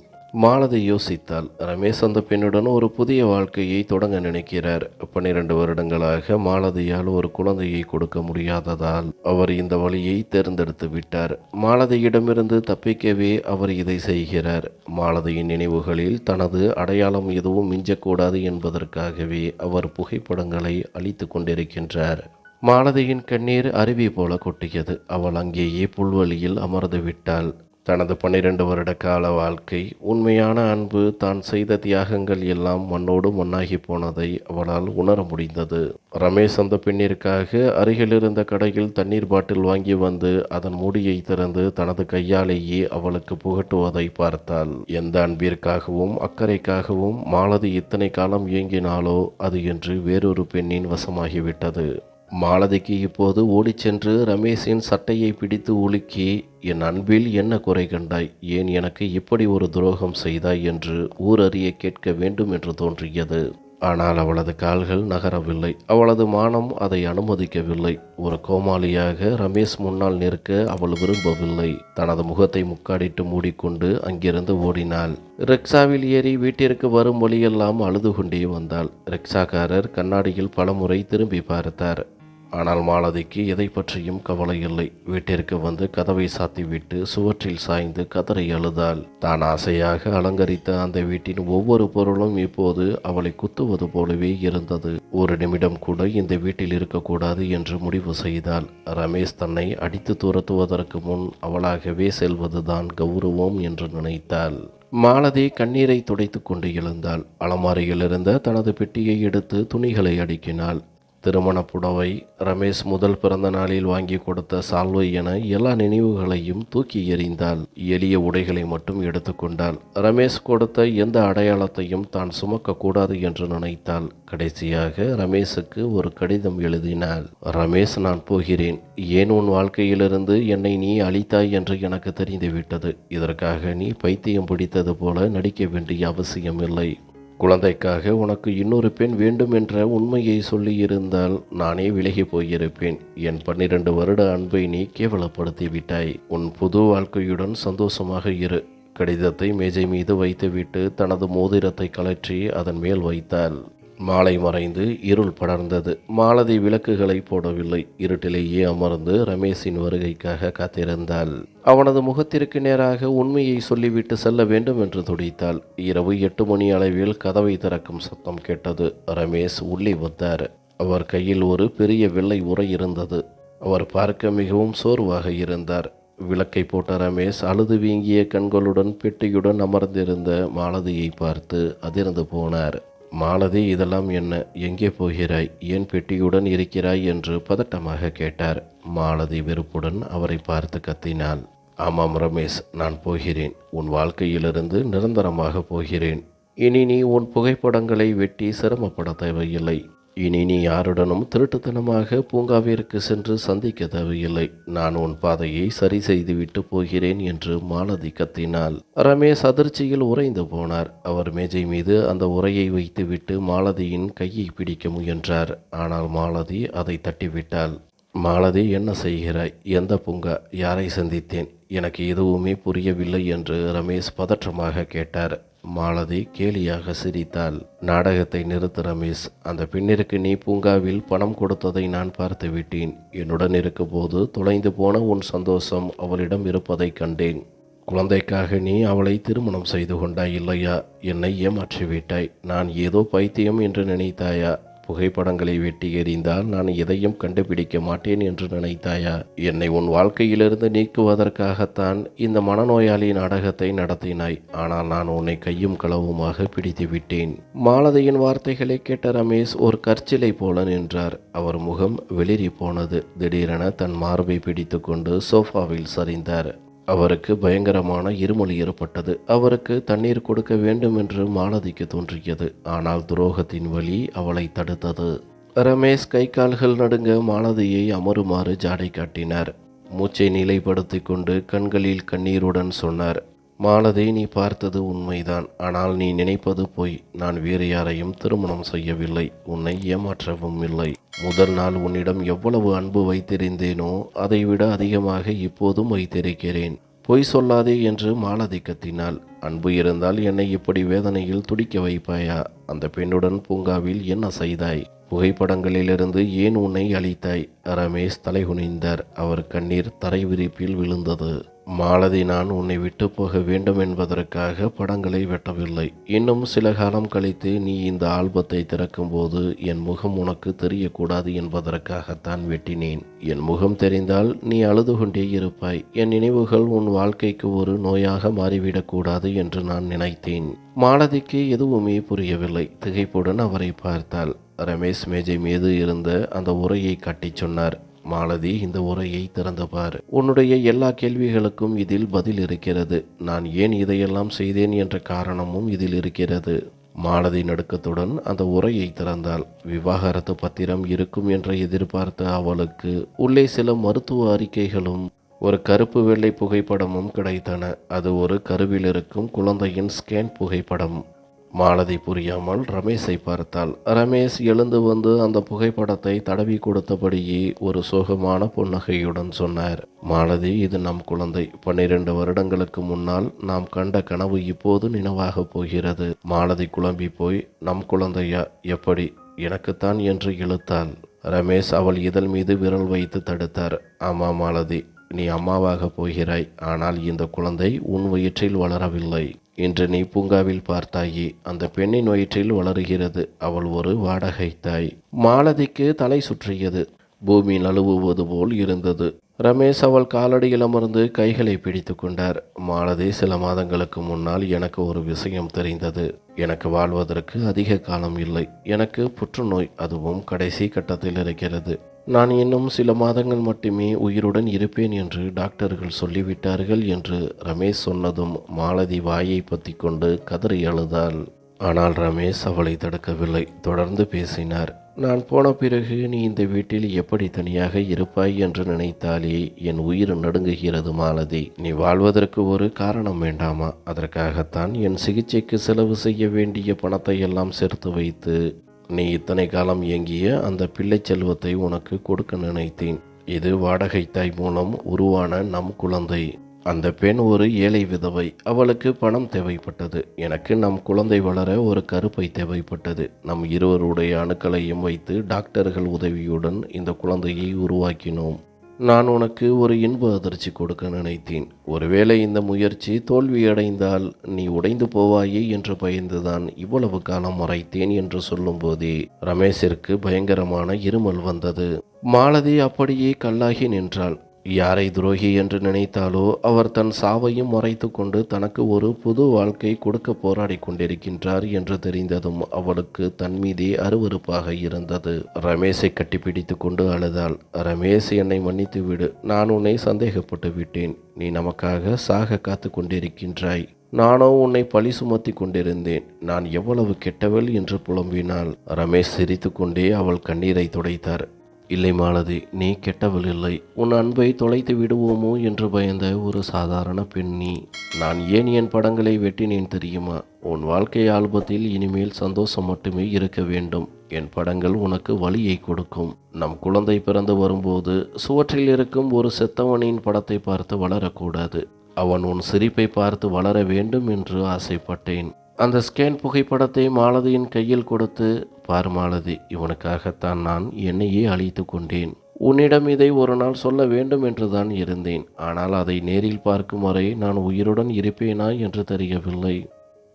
மாலதி யோசித்தாள். ரமேஷ் அந்த பெண்ணுடன் ஒரு புதிய வாழ்க்கையை தொடங்க நினைக்கிறார். 12 வருடங்களாக மாலதியால் ஒரு குழந்தையை கொடுக்க முடியாததால் அவர் இந்த வழியை தேர்ந்தெடுத்து விட்டார். மாலதியிடமிருந்து தப்பிக்கவே அவர் இதை செய்கிறார். மாலதியின் நினைவுகளில் தனது அடையாளம் எதுவும் மிஞ்சக்கூடாது என்பதற்காகவே அவர் புகைப்படங்களை அழித்து கொண்டிருக்கின்றார். மாலதியின் கண்ணீர் அருவி போல கொட்டியது. அவள் அங்கேயே புல்வெளியில் அமர்ந்து விட்டாள். தனது 12 வருட கால வாழ்க்கை, உண்மையான அன்பு, தான் செய்த தியாகங்கள் எல்லாம் மண்ணோடு மண்ணாகி போனதை அவளால் உணர முடிந்தது. ரமேஷ் அந்த பெண்ணிற்காக அருகிலிருந்த கடையில் தண்ணீர் பாட்டில் வாங்கி வந்து அதன் மூடியை திறந்து தனது கையாலேயே அவளுக்கு புகட்டுவதை பார்த்தாள். எந்த அன்பிற்காகவும் அக்கறைக்காகவும் மாலதி இத்தனை காலம் இயங்கினாலோ அது என்று வேறொரு பெண்ணின் வசமாகிவிட்டது. மாலதிக்கு இப்போது ஓடிச் சென்று ரமேஷின் சட்டையை பிடித்து உலுக்கி, என் அன்பில் என்ன குறை கண்டாய், ஏன் எனக்கு இப்படி ஒரு துரோகம் செய்தாய் என்று ஊரறிய கேட்க வேண்டும் என்று தோன்றியது. ஆனால் அவளது கால்கள் நகரவில்லை. அவளது மானம் அதை அனுமதிக்கவில்லை. ஒரு கோமாளியாக ரமேஷ் முன்னால் நிற்க அவள் விரும்பவில்லை. தனது முகத்தை முக்காடிட்டு மூடிக்கொண்டு அங்கிருந்து ஓடினாள். ரிக்ஷாவில் ஏறி வீட்டிற்கு வரும் வழியெல்லாம் அழுது கொண்டே வந்தாள். ரிக்ஷாக்காரர் கண்ணாடியில் பலமுறை திரும்பி பார்த்தார். ஆனால் மாலதிக்கு எதை பற்றியும் கவலை இல்லை. வீட்டிற்கு வந்து கதவை சாத்திவிட்டு சுவற்றில் சாய்ந்து கதறி அழுதாள். தான் ஆசையாக அலங்கரித்த அந்த வீட்டின் ஒவ்வொரு பொருளும் இப்போது அவளை குத்துவது போலவே இருந்தது. ஒரு நிமிடம் கூட இந்த வீட்டில் இருக்கக்கூடாது என்று முடிவு செய்தாள். ரமேஷ் தன்னை அடித்து துரத்துவதற்கு முன் அவளாகவே செல்வதுதான் கௌரவம் என்று நினைத்தாள். மாலதி கண்ணீரை துடைத்து கொண்டு எழுந்தாள். அலமாரியில் இருந்த தனது பெட்டியை எடுத்து துணிகளை அடுக்கினாள். திருமண புடவை, ரமேஷ் முதல் பிறந்த நாளில் வாங்கி கொடுத்த சால்வை என எல்லா நினைவுகளையும் தூக்கி எறிந்தாள். எளிய உடைகளை மட்டும் எடுத்துக்கொண்டாள். ரமேஷ் கொடுத்த எந்த அடையாளத்தையும் தான் சுமக்கக்கூடாது என்று நினைத்தாள். கடைசியாக ரமேஷுக்கு ஒரு கடிதம் எழுதினாள். ரமேஷ், நான் போகிறேன். ஏன் உன் வாழ்க்கையிலிருந்து என்னை நீ அழித்தாய் என்று எனக்கு தெரிந்துவிட்டது. இதற்காக நீ பைத்தியம் பிடித்தது போல நடிக்க வேண்டிய அவசியமில்லை. குழந்தைக்காக உனக்கு இன்னொரு பெண் வேண்டும் என்ற உண்மையை சொல்லியிருந்தால் நானே விலகி போயிருப்பேன். என் 12 வருட அன்பை நீ கேவலப்படுத்தி விட்டாய். உன் புது வாழ்க்கையுடன் சந்தோஷமாக இரு. கடிதத்தை மேஜை மீது வைத்துவிட்டு தனது மோதிரத்தை கழற்றி அதன் மேல் வைத்தாள். மாலை மறைந்து இருள் படர்ந்தது. மாலதி விளக்குகளை போடவில்லை. இருட்டிலேயே அமர்ந்து ரமேஷின் வருகைக்காக காத்திருந்தாள். அவனது முகத்திற்கு நேராக உண்மையை சொல்லிவிட்டு செல்ல வேண்டும் என்று துடித்தாள். இரவு 8 மணி அளவில் கதவை திறக்கும் சத்தம் கேட்டது. ரமேஷ் உள்ளே வந்தார். அவர் கையில் ஒரு பெரிய வெள்ளை உறை இருந்தது. அவர் பார்க்க மிகவும் சோர்வாக இருந்தார். விளக்கை போட்ட ரமேஷ் அழுது வீங்கிய கண்களுடன் பெட்டியுடன் அமர்ந்திருந்த மாலதியை பார்த்து அதிர்ந்து போனார். மாலதி, இதெல்லாம் என்ன? எங்கே போகிறாய்? ஏன் பெட்டியுடன் இருக்கிறாய் என்று பதட்டமாக கேட்டார். மாலதி வெறுப்புடன் அவரை பார்த்து கத்தினாள். ஆமாம் ரமேஷ், நான் போகிறேன். உன் வாழ்க்கையிலிருந்து நிரந்தரமாக போகிறேன். இனி நீ உன் புகைப்படங்களை வெட்டி சிரமப்பட தேவையில்லை. இனி நீ யாருடனும் திருட்டுத்தனமாக பூங்காவிற்கு சென்று சந்திக்க தேவையில்லை. நான் உன் பாதையை சரி செய்துவிட்டு போகிறேன் என்று மாலதி கத்தினாள். ரமேஷ் அதிர்ச்சியில் உறைந்து போனார். அவர் மேஜை மீது அந்த உரையை வைத்துவிட்டு மாலதியின் கையை பிடிக்க முயன்றார். ஆனால் மாலதி அதை தட்டிவிட்டாள். மாலதி, என்ன செய்கிறாய்? எந்த பூங்கா? யாரை சந்தித்தேன்? எனக்கு எதுவுமே புரியவில்லை என்று ரமேஷ் பதற்றமாக கேட்டார். மாலதி கேலியாக சிரித்தாள். நாடகத்தை நிறுத்து ரமேஷ். அந்த பெண்ணிற்கு நீ பூங்காவில் பணம் கொடுத்ததை நான் பார்த்து விட்டேன். என்னுடன் இருக்கும்போது தொலைந்து போன உன் சந்தோஷம் அவளிடம் இருப்பதை கண்டேன். குழந்தைக்காக நீ அவளை திருமணம் செய்து கொண்டாய் இல்லையா? என்னை ஏமாற்றிவிட்டாய். நான் ஏதோ பைத்தியம் என்று நினைத்தாயா? புகைப்படங்களை வெட்டி எறிந்தால் நான் எதையும் கண்டுபிடிக்க மாட்டேன் என்று நினைத்தாயா? என்னை உன் வாழ்க்கையிலிருந்து நீக்குவதற்காகத்தான் இந்த மனநோயாளி நாடகத்தை நடத்தினாய். ஆனால் நான் உன்னை கையும் களவுமாக பிடித்து விட்டேன். மாலதியின் வார்த்தைகளை கேட்ட ரமேஷ் ஒரு கற்சிலை போல நின்றார். அவர் முகம் வெளிரி போனது. திடீரென தன் மார்பை பிடித்து கொண்டு சோஃபாவில் சரிந்தார். அவருக்கு பயங்கரமான இருமல் ஏற்பட்டது. அவருக்கு தண்ணீர் கொடுக்க வேண்டும் என்று மாலதிக்கு தோன்றியது. ஆனால் துரோகத்தின் வலி அவளை தடுத்தது. ரமேஷ் கை கால்கள் நடுங்க மாலதியை அமருமாறு ஜாடை காட்டினார். மூச்சை நிலைப்படுத்தி கொண்டு கண்களில் கண்ணீருடன் சொன்னார். மாலதி, நீ பார்த்தது உண்மைதான். ஆனால் நீ நினைப்பது பொய். நான் வேறு யாரையும் திருமணம் செய்யவில்லை. உன்னை ஏமாற்றவும் இல்லை. முதல் நாள் உன்னிடம் எவ்வளவு அன்பு வைத்திருந்தேனோ அதைவிட அதிகமாக இப்போதும் வைத்திருக்கிறேன். பொய் சொல்லாதே என்று மாலதி கத்தினாள். அன்பு இருந்தால் என்னை இப்படி வேதனையில் துடிக்க வைப்பாயா? அந்த பெண்ணுடன் பூங்காவில் என்ன செய்தாய்? புகைப்படங்களிலிருந்து ஏன் உன்னை அழித்தாய்? ரமேஷ் தலைகுனிந்தார். அவர் கண்ணீர் தரை விரிப்பில் விழுந்தது. மாலதி, நான் உன்னை விட்டு போக வேண்டும் என்பதற்காக படங்களை வெட்டவில்லை. இன்னும் சில காலம் கழித்து நீ இந்த ஆல்பத்தை திறக்கும்போது என் முகம் உனக்கு தெரியக்கூடாது என்பதற்காகத்தான் வெட்டினேன். என் முகம் தெரிந்தால் நீ அழுது கொண்டே இருப்பாய். என் நினைவுகள் உன் வாழ்க்கைக்கு ஒரு நோயாக மாறிவிடக்கூடாது என்று நான் நினைத்தேன். மாலதிக்கு எதுவுமே புரியவில்லை. திகைப்புடன் அவரை பார்த்தாள். ரமேஷ் மேஜை மீது இருந்த அந்த உரையை காட்டிச் சொன்னார். மாலதி, இந்த உரையை திறந்து பார். உன்னுடைய எல்லா கேள்விகளுக்கும் இதில் பதில் இருக்கிறது. நான் ஏன் இதையெல்லாம் செய்தேன் என்ற காரணமும் இதில் இருக்கிறது. மாலதி நடுக்கத்துடன் அந்த உரையை திறந்தாள். விவாகரத்து பத்திரம் இருக்கும் என்று எதிர்பார்த்த அவளுக்கு உள்ளே சில மருத்துவ அறிக்கைகளும் ஒரு கருப்பு வெள்ளை புகைப்படமும் கிடைத்தன. அது ஒரு கருவில் இருக்கும் குழந்தையின் ஸ்கேன் புகைப்படம். மாலதி புரியாமல் ரமேஷை பார்த்தாள். ரமேஷ் எழுந்து வந்து அந்த புகைப்படத்தை தடவி கொடுத்தபடியே ஒரு சோகமான புன்னகையுடன் சொன்னார். மாலதி, இது நம் குழந்தை. 12 வருடங்களுக்கு முன்னால் நாம் கண்ட கனவு இப்போது நினைவாக போகிறது. மாலதி குழம்பி போய், நம் குழந்தையா? எப்படி? எனக்குத்தான் என்று இழுத்தாள். ரமேஷ் அவள் இதழ் மீது விரல் வைத்து தடுத்தார். ஆமாம் மாலதி, நீ அம்மாவாக போகிறாய். ஆனால் இந்த குழந்தை உன் வயிற்றில் வளரவில்லை. இன்று நீ பூங்காவில் பார்த்தாயே, அந்த பெண்ணின் வயிற்றில் வளருகிறது. அவள் ஒரு வாடகை தாய். மாலதிக்கு தலை சுற்றியது. பூமி நழுவுவது போல் இருந்தது. ரமேஷ் அவள் காலடியில் அமர்ந்து கைகளை பிடித்து கொண்டார். மாலதி, சில மாதங்களுக்கு முன்னால் எனக்கு ஒரு விஷயம் தெரிந்தது. எனக்கு வாழ்வதற்கு அதிக காலம் இல்லை. எனக்கு புற்றுநோய், அதுவும் கடைசி கட்டத்தில் இருக்கிறது. நான் இன்னும் சில மாதங்கள் மட்டுமே உயிருடன் இருப்பேன் என்று டாக்டர்கள் சொல்லிவிட்டார்கள் என்று ரமேஷ் சொன்னதும் மாலதி வாயை பற்றி கொண்டு கதறி அழுதாள். ஆனால் ரமேஷ் அவளை தடுக்கவில்லை. தொடர்ந்து பேசினார். நான் போன பிறகு நீ இந்த வீட்டில் எப்படி தனியாக இருப்பாய் என்று நினைத்தாலே என் உயிர் நடுங்குகிறது மாலதி. நீ வாழ்வதற்கு ஒரு காரணம் வேண்டாமா? அதற்காகத்தான் என் சிகிச்சைக்கு செலவு செய்ய வேண்டிய பணத்தை எல்லாம் சேர்த்து வைத்து நீ இத்தனை காலம் இயங்கிய அந்த பிள்ளை செல்வத்தை உனக்கு கொடுக்க நினைத்தேன். இது வாடகை தாய் மூலம் உருவான நம் குழந்தை. அந்த பெண் ஒரு ஏழை விதவை. அவளுக்கு பணம் தேவைப்பட்டது. எனக்கு நம் குழந்தை வளர ஒரு கருப்பை தேவைப்பட்டது. நம் இருவருடைய அணுக்களையும் வைத்து டாக்டர்கள் உதவியுடன் இந்த குழந்தையை உருவாக்கினோம். நான் உனக்கு ஒரு இன்ப அதிர்ச்சி கொடுக்க நினைத்தேன். ஒருவேளை இந்த முயற்சி தோல்வியடைந்தால் நீ உடைந்து போவாயே என்று பயந்துதான் இவ்வளவு காலம் மறைத்தேன் என்று சொல்லும்போதே ரமேஷிற்கு பயங்கரமான இருமல் வந்தது. மாலதி அப்படியே கல்லாகி நின்றாள். யாரை துரோகி என்று நினைத்தாலோ அவர் தன் சாவையும் மறைத்து கொண்டு தனக்கு ஒரு புது வாழ்க்கை கொடுக்க போராடி கொண்டிருக்கின்றார் என்று தெரிந்ததும் அவளுக்கு தன் மீதே அருவருப்பாக இருந்தது. ரமேஷை கட்டிப்பிடித்து கொண்டு அழுதாள். ரமேஷ், என்னை மன்னித்து விடு. நான் உன்னை சந்தேகப்பட்டு விட்டேன். நீ நமக்காக சாக காத்து கொண்டிருக்கின்றாய். நானோ உன்னை பழி சுமத்தி கொண்டிருந்தேன். நான் எவ்வளவு கெட்டவள் என்று புலம்பினாள். ரமேஷ் சிரித்து கொண்டே அவள் கண்ணீரை துடைத்தார். இல்லை மாலதி, நீ கெட்டவள் இல்லை. உன் அன்பை தொலைத்து விடுவோமோ என்று பயந்த ஒரு சாதாரண பெண் நீ. நான் ஏன் என் படங்களை வெட்டினேன் தெரியுமா? உன் வாழ்க்கை ஆல்பத்தில் இனிமேல் சந்தோஷம் மட்டுமே இருக்க வேண்டும். என் படங்கள் உனக்கு வலியை கொடுக்கும். நம் குழந்தை பிறந்து வரும்போது சுவற்றில் இருக்கும் ஒரு செத்தவனின் படத்தை பார்த்து வளரக்கூடாது. அவன் உன் சிரிப்பை பார்த்து வளர வேண்டும் என்று ஆசைப்பட்டேன். அந்த ஸ்கேன் புகைப்படத்தை மாலதியின் கையில் கொடுத்து, பார் மாலதி, இவனுக்காகத்தான் நான் என்னையே அழித்து கொண்டேன். உன்னிடம் இதை ஒரு நாள் சொல்ல வேண்டும் என்றுதான் இருந்தேன். ஆனால் அதை நேரில் பார்க்கும் வரை நான் உயிருடன் இருப்பேனா என்று தெரியவில்லை.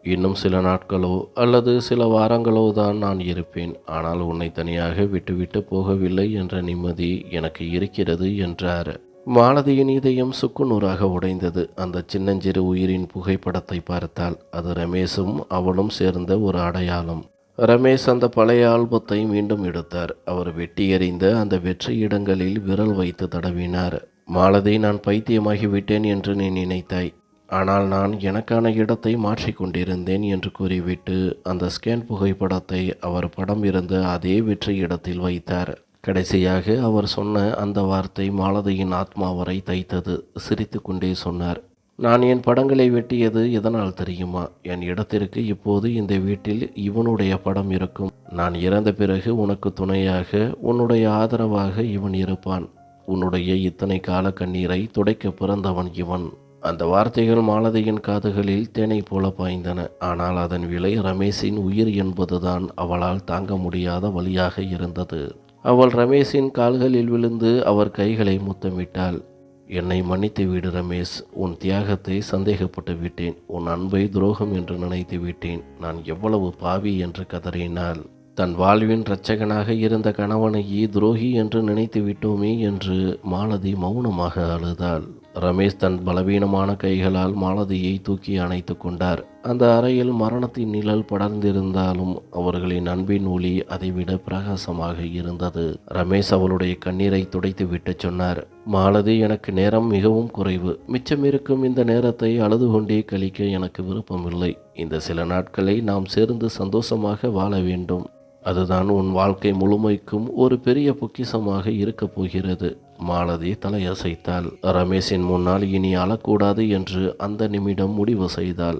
இன்னும் சில நாட்களோ அல்லது சில வாரங்களோ தான் நான் இருப்பேன். ஆனால் உன்னை தனியாக விட்டுவிட்டு போகவில்லை என்ற நிம்மதி எனக்கு இருக்கிறது என்றார். மாலதியின் இதயம் சுக்குநூறாக உடைந்தது. அந்த சின்னஞ்சிறு உயிரின் புகைப்படத்தை பார்த்தால் அது ரமேஷும் அவளும் சேர்ந்த ஒரு அடையாளம். ரமேஷ் அந்த பழைய ஆல்பத்தை மீண்டும் எடுத்தார். அவர் வெட்டி எறிந்த அந்த வெற்றி இடங்களில் விரல் வைத்து தடவினார். மாலதி, நான் பைத்தியமாகி விட்டேன் என்று நீ நினைத்தாய். ஆனால் நான் எனக்கான இடத்தை மாற்றிக்கொண்டிருந்தேன் என்று கூறிவிட்டு அந்த ஸ்கேன் புகைப்படத்தை அவர் படம் இருந்த அதே வெற்றி இடத்தில் வைத்தார். கடைசியாக அவர் சொன்ன அந்த வார்த்தை மாலதியின் ஆத்மா வரை தைத்தது. சிரித்து கொண்டே சொன்னார், நான் என் படங்களை வெட்டியது எதனால் தெரியுமா? என் இடத்திற்கு இப்போது இந்த வீட்டில் இவனுடைய படம் இருக்கும். நான் இறந்த பிறகு உனக்கு துணையாக, உன்னுடைய ஆதரவாக இவன் இருப்பான். உன்னுடைய இத்தனை கால கண்ணீரை துடைக்க பிறந்தவன் இவன். அந்த வார்த்தைகள் மாலதியின் காதுகளில் தேனை போல பாய்ந்தன. ஆனால் அதன் விலை ரமேஷின் உயிர் என்பதுதான் அவளால் தாங்க முடியாத வலியாக இருந்தது. அவள் ரமேஷின் கால்களில் விழுந்து அவர் கைகளை முத்தமிட்டாள். என்னை மன்னித்து விடு ரமேஷ். உன் தியாகத்தை சந்தேகப்பட்டு விட்டேன். உன் அன்பை துரோகம் என்று நினைத்து விட்டேன். நான் எவ்வளவு பாவி என்று கதறினாள். தன் வாழ்வின் இரட்சகனாக இருந்த கணவனையே துரோகி என்று நினைத்து விட்டோமே என்று மாலதி மௌனமாக அழுதாள். ரமேஷ் தன் பலவீனமான கைகளால் மாலதியை தூக்கி அணைத்து கொண்டார். அந்த அறையில் மரணத்தின் நிழல் படர்ந்திருந்தாலும் அவர்களின் அன்பின் ஒளி அதைவிட பிரகாசமாக இருந்தது. ரமேஷ் அவளுடைய கண்ணீரை துடைத்து விட்டு சொன்னார், மாலதி, எனக்கு நேரம் மிகவும் குறைவு. மிச்சமிருக்கும் இந்த நேரத்தை அழுது கொண்டே கழிக்க எனக்கு விருப்பமில்லை. இந்த சில நாட்களை நாம் சேர்ந்து சந்தோஷமாக வாழ வேண்டும். அதுதான் உன் வாழ்க்கை முழுமைக்கும் ஒரு பெரிய பொக்கிஷமாக இருக்கப் போகிறது. மாலதி தலையசைத்தாள். ரமேஷின் முன்னால் இனி அழக்கூடாது என்று அந்த நிமிடம் முடிவு செய்தாள்.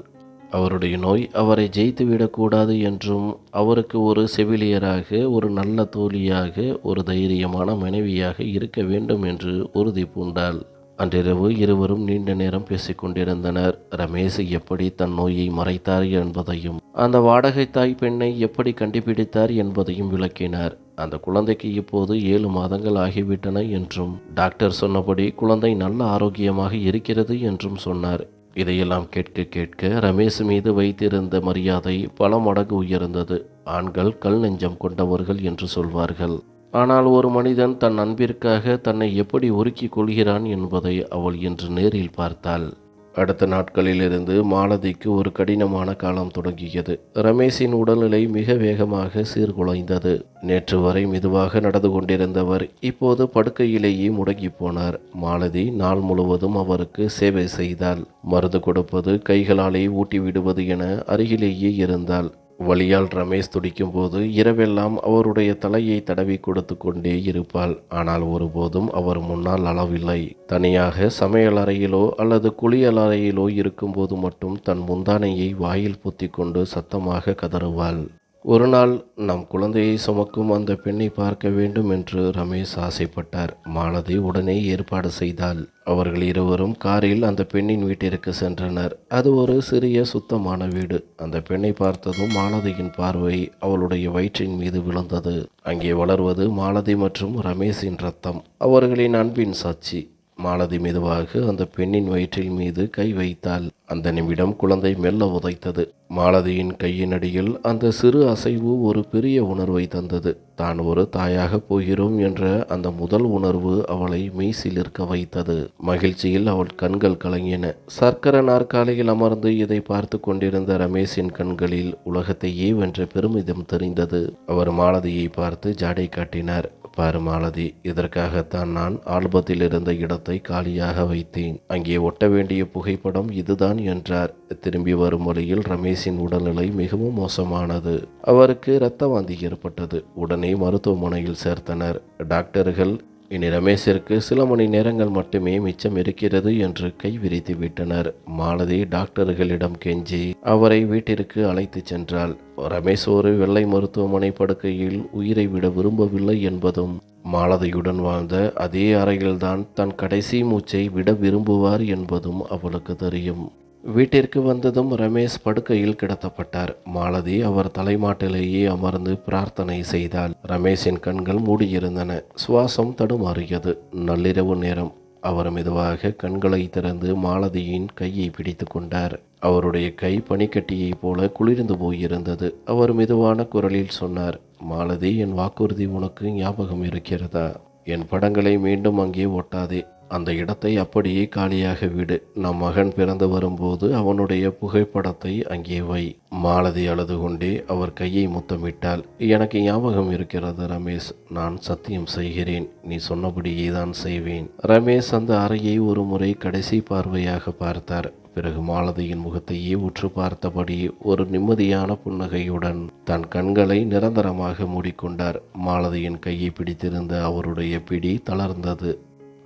அவருடைய நோய் அவரை ஜெயித்துவிடக்கூடாது என்றும் அவருக்கு ஒரு செவிலியராக, ஒரு நல்ல தோழியாக, ஒரு தைரியமான மனைவியாக இருக்க வேண்டும் என்று உறுதி பூண்டாள். அன்றிரவு இருவரும் நீண்ட நேரம் பேசிக்கொண்டிருந்தனர். ரமேஷ் எப்படி தன் நோயை மறைத்தார் என்பதையும் அந்த வாடகை தாய் பெண்ணை எப்படி கண்டுபிடித்தார் என்பதையும் விளக்கினார். அந்த குழந்தைக்கு இப்போது 7 மாதங்கள் ஆகிவிட்டன என்றும் டாக்டர் சொன்னபடி குழந்தை நல்ல ஆரோக்கியமாக இருக்கிறது என்றும் சொன்னார். இதையெல்லாம் கேட்க கேட்க ரமேஷ் மீது வைத்திருந்த மரியாதை பல மடங்கு உயர்ந்தது. ஆண்கள் கல் நெஞ்சம் கொண்டவர்கள் என்று சொல்வார்கள். ஆனால் ஒரு மனிதன் தன் அன்பிற்காக தன்னை எப்படி ஒருக்கிக் கொள்கிறான் என்பதை அவள் இன்று நேரில் பார்த்தாள். அடுத்த நாட்களிலிருந்து மாலதிக்கு ஒரு கடினமான காலம் தொடங்கியது. ரமேஷின் உடல்நிலை மிக வேகமாக சீர்குலைந்தது. நேற்று வரை மெதுவாக நடந்து கொண்டிருந்தவர் இப்போது படுக்கையிலேயே முடங்கி போனார். மாலதி நாள் முழுவதும் அவருக்கு சேவை செய்தாள். மருந்து கொடுப்பது, கைகளாலே ஊட்டி விடுவது என அருகிலேயே இருந்தாள். வலியால் ரமேஷ் துடிக்கும் போது இரவெல்லாம் அவருடைய தலையை தடவி கொடுத்து கொண்டே இருப்பாள். ஆனால் ஒருபோதும் அவர் முன்னால் அளவில்லை. தனியாக சமையல் அறையிலோ அல்லது குளியல் அறையிலோ இருக்கும்போது மட்டும் தன் முந்தானையை வாயில் பொத்தி கொண்டு சத்தமாக கதறுவாள். ஒரு நாள் நம் குழந்தையை சுமக்கும் அந்த பெண்ணை பார்க்க வேண்டும் என்று ரமேஷ் ஆசைப்பட்டார். மாலதி உடனே ஏற்பாடு செய்தாள். அவர்கள் இருவரும் காரில் அந்த பெண்ணின் வீட்டிற்கு சென்றனர். அது ஒரு சிறிய சுத்தமான வீடு. அந்த பெண்ணை பார்த்ததும் மாலதியின் பார்வை அவளுடைய வயிற்றின் மீது விழுந்தது. அங்கே வளர்வது மாலதி மற்றும் ரமேஷின் ரத்தம், அவர்களின் அன்பின் சாட்சி. மாலதி மெதுவாக அந்த பெண்ணின் வயிற்றில் மீது கை வைத்தாள். அந்த நிமிடம் குழந்தை மெல்ல உதைத்தது. மாலதியின் கையின் அடியில் அந்த சிறு அசைவு ஒரு பெரிய உணர்வை தந்தது. தான் ஒரு தாயாக போகிறோம் என்ற அந்த முதல் உணர்வு அவளை மெய்சிலிர்க்க வைத்தது. மகிழ்ச்சியில் அவள் கண்கள் கலங்கின. சர்க்கர நாற்காலியில் அமர்ந்து இதை பார்த்து கொண்டிருந்த ரமேஷின் கண்களில் உலகத்தையே வென்ற பெருமிதம் தெரிந்தது. அவர் மாலதியை பார்த்து ஜாடை காட்டினார். பாரு மாலதி, இதற்காகத்தான் நான் ஆல்பத்தில் இருந்த இடத்தை காலியாக வைத்தேன். அங்கே ஒட்ட வேண்டிய புகைப்படம் இதுதான் என்றார். திரும்பி வரும் வழியில் ரமேஷின் உடல்நிலை மிகவும் மோசமானது. அவருக்கு இரத்த வாந்தி ஏற்பட்டது. உடனே மருத்துவமனையில் சேர்த்தனர். டாக்டர்கள் இனி ரமேஷிற்கு சில மணி நேரங்கள் மட்டுமே மிச்சம் இருக்கிறது என்று கைவிரித்து விட்டனர். மாலதி டாக்டர்களிடம் கெஞ்சி அவரை வீட்டிற்கு அழைத்து சென்றாள். ரமேஷ் ஒரு வெள்ளை மருத்துவமனை படுக்கையில் உயிரை விட விரும்பவில்லை என்பதும், மாலதியுடன் வாழ்ந்த அதே அறையில்தான் தன் கடைசி மூச்சை விட விரும்புவார் என்பதும் அவளுக்கு தெரியும். வீட்டிற்கு வந்ததும் ரமேஷ் படுக்கையில் கிடத்தப்பட்டார். மாலதி அவர் தலைமாட்டிலேயே அமர்ந்து பிரார்த்தனை செய்தாள். ரமேஷின் கண்கள் மூடியிருந்தன. சுவாசம் தடுமாறியது. நள்ளிரவு நேரம். அவர் மெதுவாக கண்களை திறந்து மாலதியின் கையை பிடித்து கொண்டார். அவருடைய கை பனிக்கட்டியைப் போல குளிர்ந்து போயிருந்தது. அவர் மெதுவான குரலில் சொன்னார், மாலதி, என் வாக்குறுதி உனக்கு ஞாபகம் இருக்கிறதா? என் படங்களை மீண்டும் அங்கே ஒட்டாதே. அந்த இடத்தை அப்படியே காலியாக விடு. நம் மகன் பிறந்து வரும்போது அவனுடைய புகைப்படத்தை அங்கே வை. மாலதி அழுது கொண்டே அவர் கையை முத்தமிட்டாள். எனக்கு ஞாபகம் இருக்கிறது ரமேஷ். நான் சத்தியம் செய்கிறேன். நீ சொன்னபடியே தான் செய்வேன். ரமேஷ் அந்த அறையை ஒரு முறை கடைசி பார்வையாக பார்த்தார். பிறகு மாலதியின் முகத்தையே உற்று பார்த்தபடி ஒரு நிம்மதியான புன்னகையுடன் தன் கண்களை நிரந்தரமாக மூடிக்கொண்டார். மாலதியின் கையை பிடித்திருந்த அவருடைய பிடி தளர்ந்தது.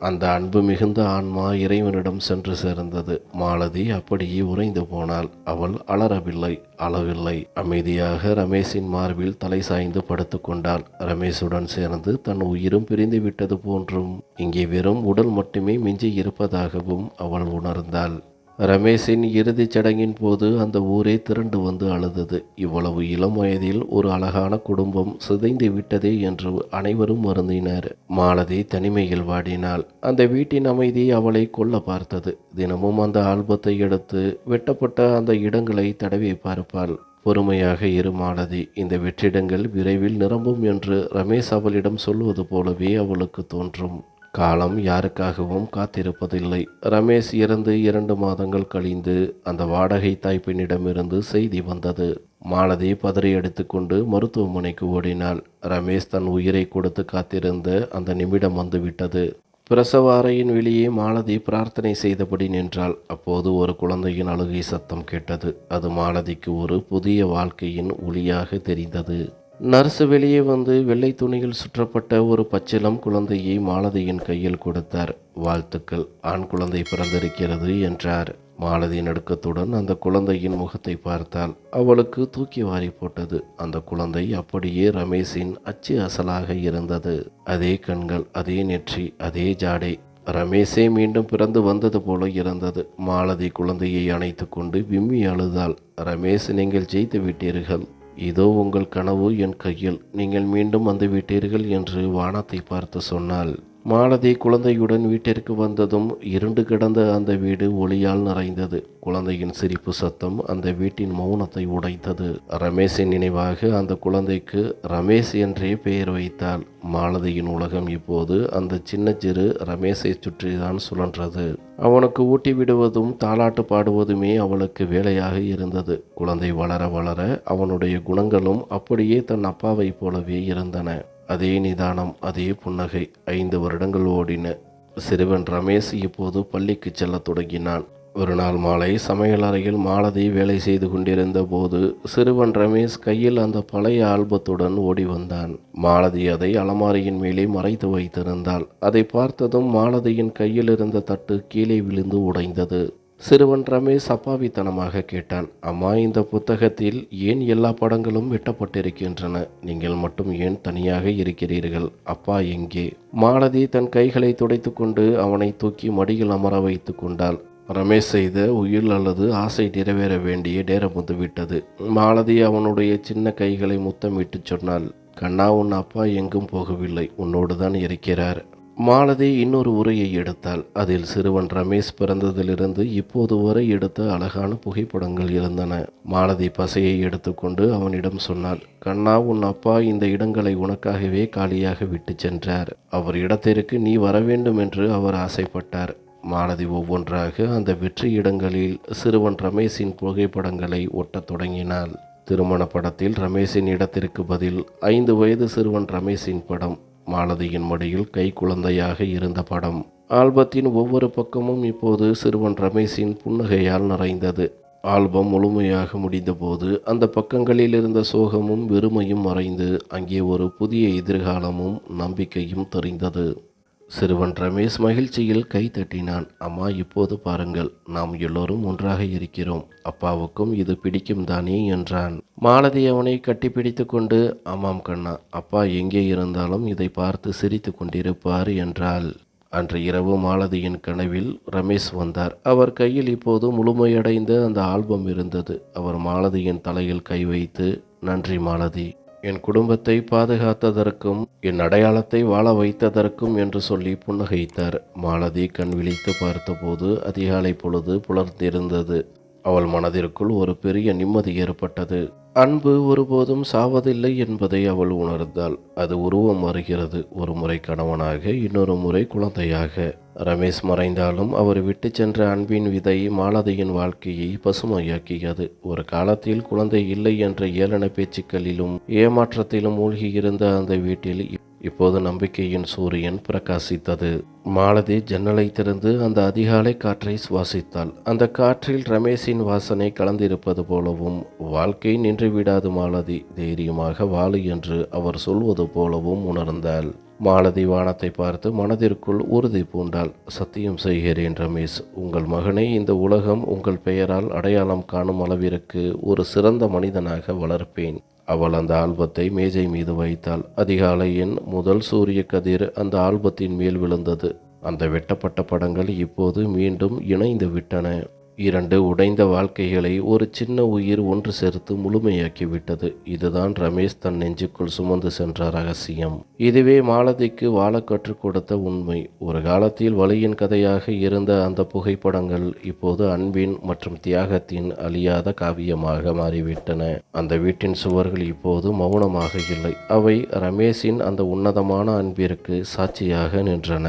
அந்த அன்பு மிகுந்த ஆன்மா இறைவனிடம் சென்று சேர்ந்தது. மாலதி அப்படியே உறைந்து போனாள். அவள் அலறவில்லை, அளவில்லை. அமைதியாக ரமேஷின் மார்பில் தலை சாய்ந்து படுத்து கொண்டாள். ரமேஷுடன் சேர்ந்து தன் உயிரும் பிரிந்து விட்டது போன்றும் இங்கே வெறும் உடல் மட்டுமே மிஞ்சி இருப்பதாகவும் அவள் உணர்ந்தாள். ரமேஷின் இறுதிச் சடங்கின் போது அந்த ஊரே திரண்டு வந்து அழுதது. இவ்வளவு இளம் வயதில் ஒரு அழகான குடும்பம் சிதைந்து விட்டதே என்று அனைவரும் வருந்தினர். மாலதி தனிமையில் வாடினாள். அந்த வீட்டின் அமைதி அவளை கொல்ல பார்த்தது. தினமும் அந்த ஆல்பத்தை எடுத்து வெட்டப்பட்ட அந்த இடங்களை தடவி பார்ப்பாள். பொறுமையாக இரு மாலதி, இந்த வெற்றிடங்கள் விரைவில் நிரம்பும் என்று ரமேஷ் அவளிடம் சொல்வது போலவே அவளுக்கு தோன்றும். காலம் யாருக்காகவும் காத்திருப்பதில்லை. ரமேஷ் இறந்து 2 மாதங்கள் கழிந்து அந்த வாடகை தாய்ப்பெண்ணிடமிருந்து செய்தி வந்தது. மாலதி பதறி எடுத்துக்கொண்டு மருத்துவமனைக்கு ஓடினாள். ரமேஷ் தன் உயிரை கொடுத்து காத்திருந்த அந்த நிமிடம் வந்துவிட்டது. பிரசவ அறையின் வெளியே மாலதி பிரார்த்தனை செய்தபடி நின்றாள். அப்போது ஒரு குழந்தையின் அழுகை சத்தம் கேட்டது. அது மாலதிக்கு ஒரு புதிய வாழ்க்கையின் ஒளியாக தெரிந்தது. நர்சு வெளியே வந்து வெள்ளை துணியில் சுற்றப்பட்ட ஒரு பச்சிளம் குழந்தையை மாலதியின் கையில் கொடுத்தார். வாழ்த்துக்கள், ஆண் குழந்தை பிறந்திருக்கிறது என்றார். மாலதி நடுக்கத்துடன் அந்த குழந்தையின் முகத்தை பார்த்தாள். அவளுக்கு தூக்கி வாரி போட்டது. அந்த குழந்தை அப்படியே ரமேஷின் அச்சு அசலாக இருந்தது. அதே கண்கள், அதே நெற்றி, அதே ஜாடை. ரமேஷே மீண்டும் பிறந்து வந்தது போல இருந்தது. மாலதி குழந்தையை அணைத்து கொண்டு விம்மி அழுதாள். ரமேஷ், நீங்கள் ஜெயித்து விட்டீர்கள். இதோ உங்கள் கனவு என் கையில். நீங்கள் மீண்டும் வந்து விட்டீர்கள் என்று வானத்தை பார்த்து சொன்னாள். மாலதி குழந்தையுடன் வீட்டிற்கு வந்ததும் இருண்டு கிடந்த அந்த வீடு ஒளியால் நிறைந்தது. குழந்தையின் சிரிப்பு சத்தம் அந்த வீட்டின் மௌனத்தை உடைத்தது. ரமேஷின் நினைவாக அந்த குழந்தைக்கு ரமேஷ் என்றே பெயர் வைத்தாள். மாலதியின் உலகம் இப்போது அந்த சின்னச்சிறு ரமேஷை சுற்றிதான் சுழன்றது. அவனுக்கு ஊட்டி விடுவதும் தாலாட்டு பாடுவதுமே அவளுக்கு வேலையாக இருந்தது. குழந்தை வளர வளர அவனுடைய குணங்களும் அப்படியே தன் அப்பாவை போலவே இருந்தன. அதே நிதானம், அதே புன்னகை. 5 வருடங்கள் ஓடின. சிறுவன் ரமேஷ் இப்போது பள்ளிக்கு செல்லத் தொடங்கினான். ஒரு நாள் மாலை சமையலறையில் மாலதி வேலை செய்து கொண்டிருந்த போது சிறுவன் ரமேஷ் கையில் அந்த பழைய ஆல்பத்துடன் ஓடி வந்தான். மாலதி அதை அலமாரியின் மேலே மறைத்து வைத்திருந்தாள். அதை பார்த்ததும் மாலதியின் கையில் இருந்த தட்டு கீழே விழுந்து உடைந்தது. சிறுவன் ரமேஷ் அப்பாவித்தனமாக கேட்டான். அம்மா, இந்த புத்தகத்தில் ஏன் எல்லா படங்களும் வெட்டப்பட்டிருக்கின்றன? நீங்கள் மட்டும் ஏன் தனியாக இருக்கிறீர்கள்? அப்பா எங்கே? மாலதி தன் கைகளை துடைத்து கொண்டு அவனை தூக்கி மடியில் அமர வைத்து கொண்டாள். ரமேஷ் செய்த உயில் அல்லது ஆசை நிறைவேற வேண்டிய நேரம் வந்து விட்டது. மாலதி அவனுடைய சின்ன கைகளை முத்தமிட்டு சொன்னாள். கண்ணா, உன் அப்பா எங்கும் போகவில்லை, உன்னோடு தான் இருக்கிறார். மாலதி இன்னொரு உரையை எடுத்தாள். அதில் சிறுவன் ரமேஷ் பிறந்ததிலிருந்து இப்போது வரை எடுத்த அழகான புகைப்படங்கள் இருந்தன. மாலதி பசையை எடுத்துக்கொண்டு அவனிடம் சொன்னாள். கண்ணா, உன் அப்பா இந்த இடங்களை உனக்காகவே காலியாக விட்டு சென்றார். அவர் இடத்திற்கு நீ வர வேண்டும் என்று அவர் ஆசைப்பட்டார். மாலதி ஒவ்வொன்றாக அந்த வெற்றி இடங்களில் சிறுவன் ரமேஷின் புகைப்படங்களை ஒட்டத் தொடங்கினாள். திருமண படத்தில் ரமேஷின் இடத்திற்கு பதில் 5 வயது சிறுவன் ரமேஷின் படம். மாலதியின் மடியில் கை குழந்தையாக இருந்த படம். ஆல்பத்தின் ஒவ்வொரு பக்கமும் இப்போது சிறுவன் ரமேஷின் புன்னகையால் நிறைந்தது. ஆல்பம் முழுமையாக முடிந்தபோது அந்த பக்கங்களில் இருந்த சோகமும் வெறுமையும் மறைந்து அங்கே ஒரு புதிய எதிர்காலமும் நம்பிக்கையும் தெரிந்தது. சிறுவன் ரமேஷ் மகிழ்ச்சியில் கை தட்டினான். அம்மா, இப்போது பாருங்கள், நாம் எல்லோரும் ஒன்றாக இருக்கிறோம். அப்பாவுக்கும் இது பிடிக்கும் தானே என்றான். மாலதி அவனை கட்டிப்பிடித்து கொண்டு, ஆமாம் கண்ணா, அப்பா எங்கே இருந்தாலும் இதை பார்த்து சிரித்து கொண்டிருப்பார் என்றாள். அன்று இரவு மாலதியின் கனவில் ரமேஷ் வந்தார். அவர் கையில் இப்போது முழுமையடைந்த அந்த ஆல்பம் இருந்தது. அவர் மாலதியின் தலையில் கை வைத்து, நன்றி மாலதி, என் குடும்பத்தை பாதுகாத்ததற்கும் என் அடையாளத்தை வாழ வைத்ததற்கும் என்று சொல்லி புன்னகைத்தார். மாலதி கண் விழித்து பார்த்தபோது அதிகாலை பொழுது புலர்ந்திருந்தது. அவள் மனதிற்குள் ஒரு பெரிய நிம்மதி ஏற்பட்டது. அன்பு ஒருபோதும் சாவதில்லை என்பதை அவள் உணர்ந்தாள். அது உருவம் மாறுகிறது, ஒரு முறை கணவனாக, இன்னொரு முறை குழந்தையாக. ரமேஷ் மறைந்தாலும் அவர் விட்டு சென்ற அன்பின் விதை மாலதியின் வாழ்க்கையை பசுமையாக்கியது. ஒரு காலத்தில் குழந்தை இல்லை என்ற ஏளன பேச்சுக்களிலும் ஏமாற்றத்திலும் மூழ்கியிருந்த அந்த வீட்டில் இப்போது நம்பிக்கையின் சூரியன் பிரகாசித்தது. மாலதி ஜன்னலை திறந்து அந்த அதிகாலை காற்றை சுவாசித்தாள். அந்த காற்றில் ரமேஷின் வாசனை கலந்திருப்பது போலவும், வாழ்க்கை நின்றுவிடாது மாலதி, தைரியமாக வாழு என்று அவர் சொல்வது போலவும் உணர்ந்தாள். மாலதி வானத்தை பார்த்து மனதிற்குள் உறுதி பூண்டாள். சத்தியம் செய்கிறேன் ரமேஷ், உங்கள் மகனை இந்த உலகம் உங்கள் பெயரால் அடையாளம் காணும் அளவிற்கு ஒரு சிறந்த மனிதனாக வளர்ப்பேன். அவள் அந்த ஆல்பத்தை மேஜை மீது வைத்தாள். அதிகாலையின் முதல் சூரிய கதிர் அந்த ஆல்பத்தின் மேல் விழுந்தது. அந்த வெட்டப்பட்ட படங்கள் இப்போது மீண்டும் இணைந்து விட்டன. 2 உடைந்த வாழ்க்கைகளை ஒரு சின்ன உயிர் ஒன்று சேர்த்து முழுமையாக்கிவிட்டது. இதுதான் ரமேஷ் தன் நெஞ்சுக்குள் சுமந்து சென்ற ரகசியம். இதுவே மாலதிக்கு வாழ கற்றுக் கொடுத்த உண்மை. ஒரு காலத்தில் வலியின் கதையாக இருந்த அந்த புகைப்படங்கள் இப்போது அன்பின் மற்றும் தியாகத்தின் அழியாத காவியமாக மாறிவிட்டன. அந்த வீட்டின் சுவர்கள் இப்போது மௌனமாக இல்லை. அவை ரமேஷின் அந்த உன்னதமான அன்பிற்கு சாட்சியாக நின்றன.